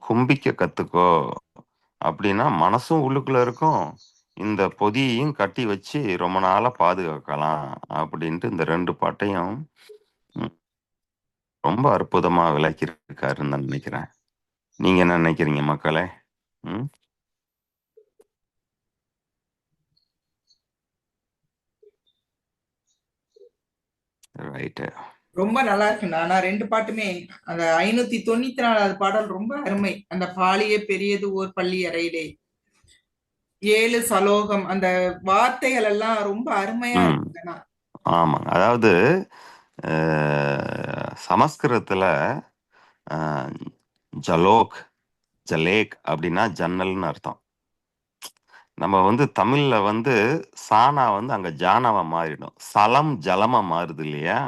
கும்பிக்க கத்துக்கோ. அப்படின்னா மனசும் உள்ளுக்குள்ள இருக்கும். இந்த பொதியையும் கட்டி வச்சு ரொம்ப நாளா பாதுகாக்கலாம் அப்படின்ட்டு இந்த 2 பாட்டையும் ம், ரொம்ப அற்புதமா விளக்கியிருக்காருன்னு நான் நினைக்கிறேன். நீங்க என்ன நினைக்கிறீங்க மக்களே? ம் ரைட்டு. ரொம்ப நல்லா இருக்குண்ணா. ஆனா 2 பாட்டுமே அந்த 594வது பாடல் ரொம்ப அருமை. அந்த பாலியே பெரியது ஓர் பள்ளி அறையிலே 7 சலோகம் அந்த வார்த்தைகள் எல்லாம் ரொம்ப அருமையா ம் இருக்குங்கண்ணா. ஆமாங்க. அதாவது சமஸ்கிருதத்துல ஜலோக் ஜலேக் அப்படின்னா ஜன்னல்னு அர்த்தம். நம்ம வந்து தமிழ்ல வந்து சானா வந்து அங்க ஜானவா மாறிடும். சலம் ஜலமா மாறுது இல்லையா?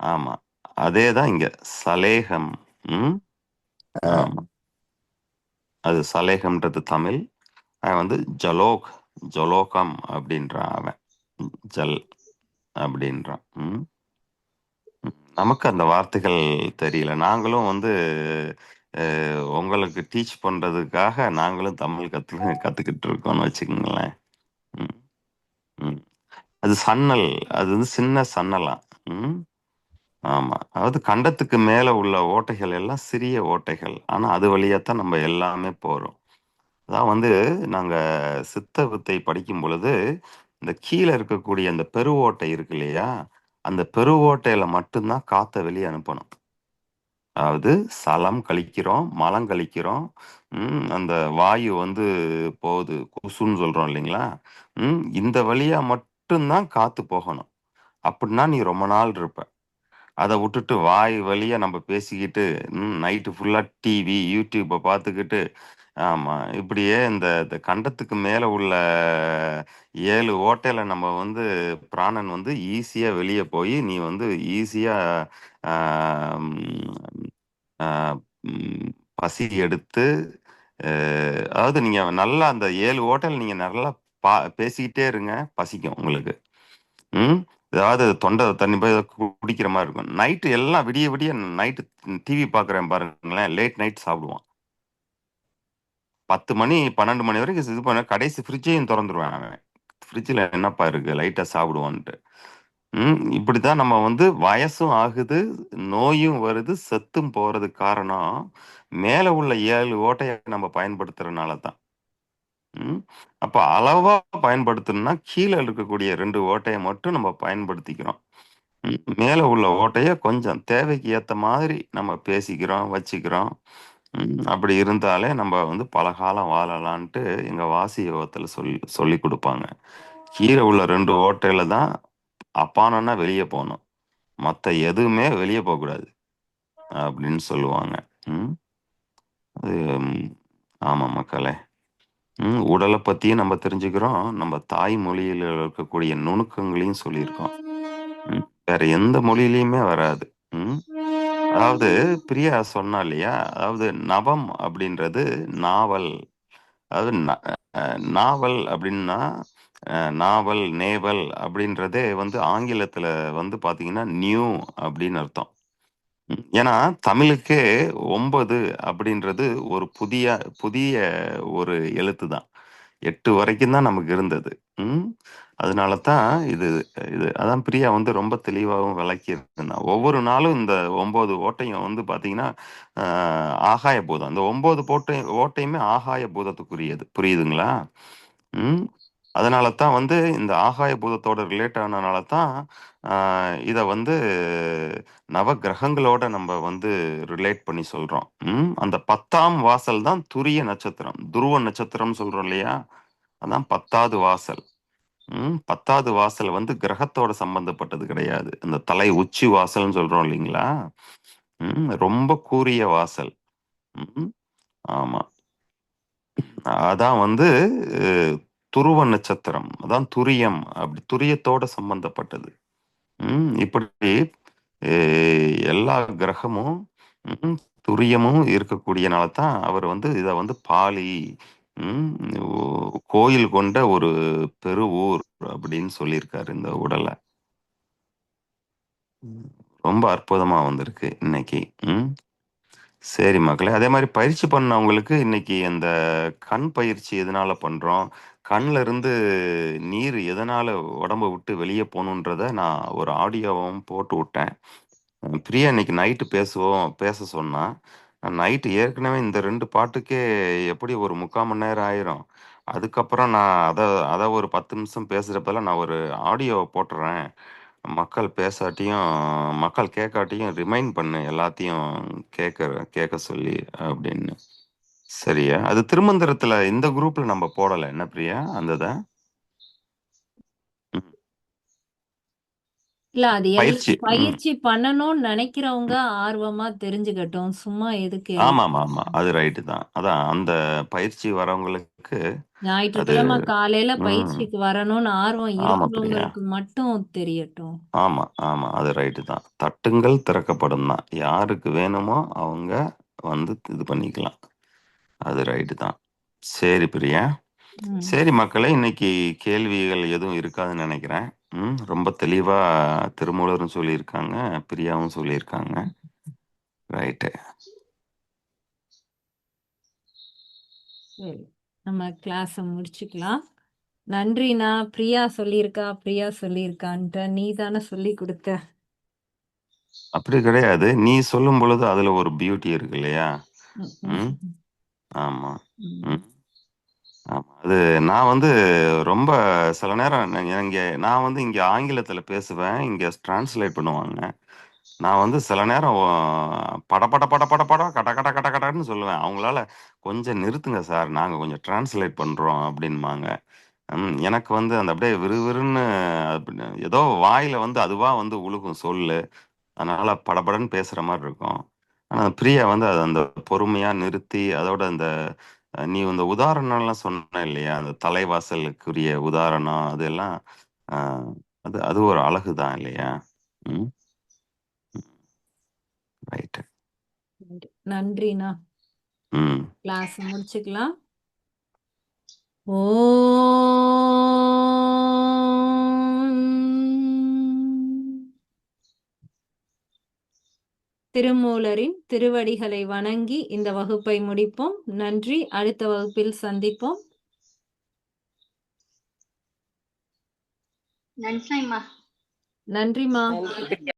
ஆமா. அதேதான் இங்க சலேகம். ம் ஆமா. அது சலேகம்ன்றது தமிழ். அவன் வந்து ஜலோகம் அப்படின்றான் அவன். ஜல் அப்படின்றான். நமக்கு அந்த வார்த்தைகள் தெரியல. நாங்களும் வந்து உங்களுக்கு டீச் பண்றதுக்காக நாங்களும் தமிழ் கத்துக்கிட்டு இருக்கோம்னு வச்சுக்கோங்களேன். ம், ம். அது சன்னல். அது வந்து சின்ன சன்னலாம். ஆமா. அதாவது கண்டத்துக்கு மேல உள்ள ஓட்டைகள் எல்லாம் சிறிய ஓட்டைகள். ஆனா அது வழியாத்தான் நம்ம எல்லாமே போறோம். அதான் வந்து நாங்க சித்த வித்தை படிக்கும் பொழுது, இந்த கீழ இருக்கக்கூடிய அந்த பெருவோட்டை இருக்கு இல்லையா? அந்த பெருவோட்டையில மட்டும் தான் காத்த வெளிய அனுப்பணும். அதாவது சலம் கழிக்கிறோம், மலம் கழிக்கிறோம். அந்த வாயு வந்து போகுது. கொசுன்னு சொல்றோம் இல்லைங்களா? இந்த வழியா மட்டும் தான் காத்து போகணும். அப்படின்னா நீ ரொம்ப நாள் இருப்ப. அத விட்டுட்டு வாய் வழியா நம்ம பேசிக்கிட்டு, நைட்டு ஃபுல்லா டிவி, யூடியூப்ப பார்த்துக்கிட்டு, ஆமா. இப்படியே இந்த இந்த கண்டத்துக்கு மேல உள்ள 7 ஓட்டையில நம்ம வந்து பிராணன் வந்து ஈஸியா வெளிய போயி, நீ வந்து ஈஸியா ஆ ம் ஆ ம் பசி எடுத்து, அ அதாவது நீங்க நல்லா அந்த 7 ஓட்டையில நீங்க நல்லா பேசிக்கிட்டே இருங்க, பசிக்கும் உங்களுக்கு. ம். ஏதாவது தொண்டை தண்ணி போய் குடிக்கிற மாரி இருக்கும். நைட்டு எல்லாம் விடிய விடிய நைட்டு டிவி பார்க்குறேன் பாருங்களேன், லேட் நைட் சாப்பிடுவான். 10 மணி, 12 மணி வரைக்கும் இது பண்ண கடைசி ஃப்ரிட்ஜையும் தொறந்துருவான் அவன். ஃப்ரிட்ஜில என்னப்பா இருக்கு? லைட்டா சாப்பிடுவான்ட்டு. இப்படித்தான் நம்ம வந்து வயசும் ஆகுது, நோயும் வருது, செத்தும் போறதுக்கு காரணம், மேல உள்ள 7 ஓட்டைய நம்ம பயன்படுத்துறனால தான். அப்ப அளவா பயன்படுத்தணும்னா, கீழ இருக்கக்கூடிய 2 ஓட்டைய மட்டும் நம்ம பயன்படுத்திக்கிறோம். மேல உள்ள ஓட்டைய கொஞ்சம் தேவைக்கு ஏத்த மாதிரி நம்ம பேசிக்கிறோம், வச்சுக்கிறோம். அப்படி இருந்தாலே நம்ம வந்து பல காலம் வாழலான்ட்டு எங்க வாசி யோகத்துல சொல்லிக் குடுப்பாங்க. கீழ உள்ள 2 ஓட்டையில தான் அப்பானன்னா வெளிய போணும். மத்த எதுவுமே வெளிய போக்கூடாது. அப்படின்னு சொல்லுவாங்க. ம். அது ஆமா மக்களே. உடல பத்தியும் நம்ம தெரிஞ்சுக்கிறோம். நம்ம தாய் மொழியில இருக்கக்கூடிய நுணுக்கங்களையும் சொல்லியிருக்கோம். வேற எந்த மொழியிலயுமே வராது. ம். அதாவது பிரியா சொன்னா இல்லையா? அதாவது நவம் அப்படின்றது நாவல். அதாவது நாவல் அப்படின்னா, நாவல், நேவல் அப்படின்றதே வந்து ஆங்கிலத்துல வந்து பார்த்தீங்கன்னா, நியூ அப்படின்னு அர்த்தம். ஏன்னா தமிழுக்கே 9 அப்படின்றது ஒரு புதிய புதிய ஒரு எழுத்து தான். 8 வரைக்கும் தான் நமக்கு இருந்தது. ம். அதனால தான் இது இது அதான் பிரியா வந்து ரொம்ப தெளிவாவும் விளக்கியிருந்தா. ஒவ்வொரு நாளும் இந்த 9 ஓட்டையும் வந்து பார்த்தீங்கன்னா, ஆகாய பூதம். இந்த 9 ஓட்டையுமே ஆகாய பூதத்துக்குரியது. புரியுதுங்களா? ம். அதனால தான் வந்து இந்த ஆகாய பூதத்தோட ரிலேட் ஆனனால தான், இத வந்து நவக்கிரகங்களோட நம்ம வந்து ரிலேட் பண்ணி சொல்றோம். அந்த 10ஆம் வாசல் தான் துரிய நட்சத்திரம். துருவ நட்சத்திரம்னு சொல்றோம் இல்லையா? அதான் 10வது வாசல். 10வது வாசல் வந்து கிரகத்தோட சம்பந்தப்பட்டது கிடையாது. இந்த தலை உச்சி வாசல்னு சொல்றோம் இல்லைங்களா? ரொம்ப கூரிய வாசல். ம். ஆமா. அதான் வந்து அஹ், துருவ நட்சத்திரம். அதான் துரியம். அப்படி துரியத்தோட சம்பந்தப்பட்டது. இப்படி எல்லா கிரகமும் ம், துரியமும் இருக்கக்கூடியனால தான் அவர் வந்து இதை வந்து பாலி ம், கோயில் கொண்ட ஒரு பெருவூர் அப்படின்னு சொல்லியிருக்காரு இந்த உடலை. ரொம்ப அற்புதமா வந்திருக்கு இன்னைக்கு. ம் சரி மக்களே, அதே மாதிரி பயிற்சி பண்ணவங்களுக்கு இன்னைக்கு இந்த கண் பயிற்சி எதனால பண்றோம், கண்ல இருந்து நீர் எதனால உடம்ப விட்டு வெளியே போகணுன்றத நான் ஒரு ஆடியோவும் போட்டு விட்டேன். பிரியா இன்னைக்கு நைட்டு பேச சொன்னா. நான் நைட்டு ஏற்கனவே இந்த 2 பாட்டுக்கே எப்படி ஒரு 3/4 மணி நேரம் ஆயிரும். அதுக்கப்புறம் நான் அத ஒரு 10 நிமிஷம் பேசுறப்பலாம் நான் ஒரு ஆடியோ போட்டுறேன். மக்கள் கேட்காட்டியும் ரிமைண்ட் பண்ணு எல்லாத்தையும் கேட்க சொல்லி அப்படின்னு. சரியா? அது திருமந்திரத்துல இந்த குரூப்ல நம்ம போடல. என்ன பிரியா? அந்த இத? ம். இல்ல அது பயிற்சி. பயிற்சி பண்ணணும்னு நினைக்கிறவங்க ஆர்வமா தெரிஞ்சுக்கட்டும். சும்மா எதுக்கு ஆமாமாமா. அது ரைட்டு தான். அதான் அந்த பயிற்சி வரவங்களுக்கு அது ஞாயிற்றுக்கிழமை காலையில ம். பயிற்சிக்கு வரணும்னு ஆர்வம் ஆமா பிரியா. இருக்கிறவங்களுக்கு மட்டும் தெரியட்டும். ஆமா. அது ரைட்டு தான். தட்டுங்கள் திறக்கப்படும் தான். யாருக்கு வேணுமோ அவங்க வந்து இது பண்ணிக்கலாம். அது ரைட்டு தான். சரி பிரியா. ம். சரி மக்களே, இன்னைக்கு கேள்விகள் எதுவும் இருக்காதுன்னு நினைக்கிறேன். ரொம்ப தெளிவா திருமூலரும் சொல்லியிருக்காங்க, பிரியாவும் சொல்லியிருக்காங்க. ரைட்டு. சரி, நம்ம கிளாஸை முடிச்சுக்கலாம். நன்றிண்ணா. பிரியா சொல்லியிருக்கான்ட்டு நீ தானே சொல்லி கொடுத்த. அப்படி கிடையாது. நீ சொல்லும் பொழுது அதுல ஒரு பியூட்டி இருக்கு இல்லையா? ம். ஆமா. ம். ஆமா. அது நான் வந்து ரொம்ப சில நேரம் நான் வந்து இங்க ஆங்கிலத்துல பேசுவேன். இங்க டிரான்ஸ்லேட் பண்ணுவாங்க. நான் வந்து சில நேரம் பட பட பட பட பட கட கட கட கடன்னு சொல்லுவேன். அவங்களால கொஞ்சம் நிறுத்துங்க சார், நாங்க கொஞ்சம் டிரான்ஸ்லேட் பண்றோம் அப்படின்பாங்க. எனக்கு வந்து அந்த அப்படியே விறுவிறுன்னு ஏதோ வாயில வந்து அதுவா வந்து உழுகும் சொல்லு. அதனால படபடன்னு பேசுற மாதிரி இருக்கும். ஆனா பிரியா வந்து அது அந்த பொறுமையா நிறுத்தி அதோட அந்த நீ இந்த உதாரணம்லாம் சொன்ன இல்லையா, அந்த தலைவாசலுக்குரிய உதாரணம் அதெல்லாம் அஹ், அது அது ஒரு அழகு தான் இல்லையா? ம் ரைட்டு. நன்றிண்ணா. ம் கிளாஸ் முடிச்சுக்கலாம். ஓ திருமூலரின் திருவடிகளை வணங்கி இந்த வகுப்பை முடிப்போம். நன்றி. அடுத்த வகுப்பில் சந்திப்போம். நன்றிம்மா. நன்றிம்மா. நன்றி.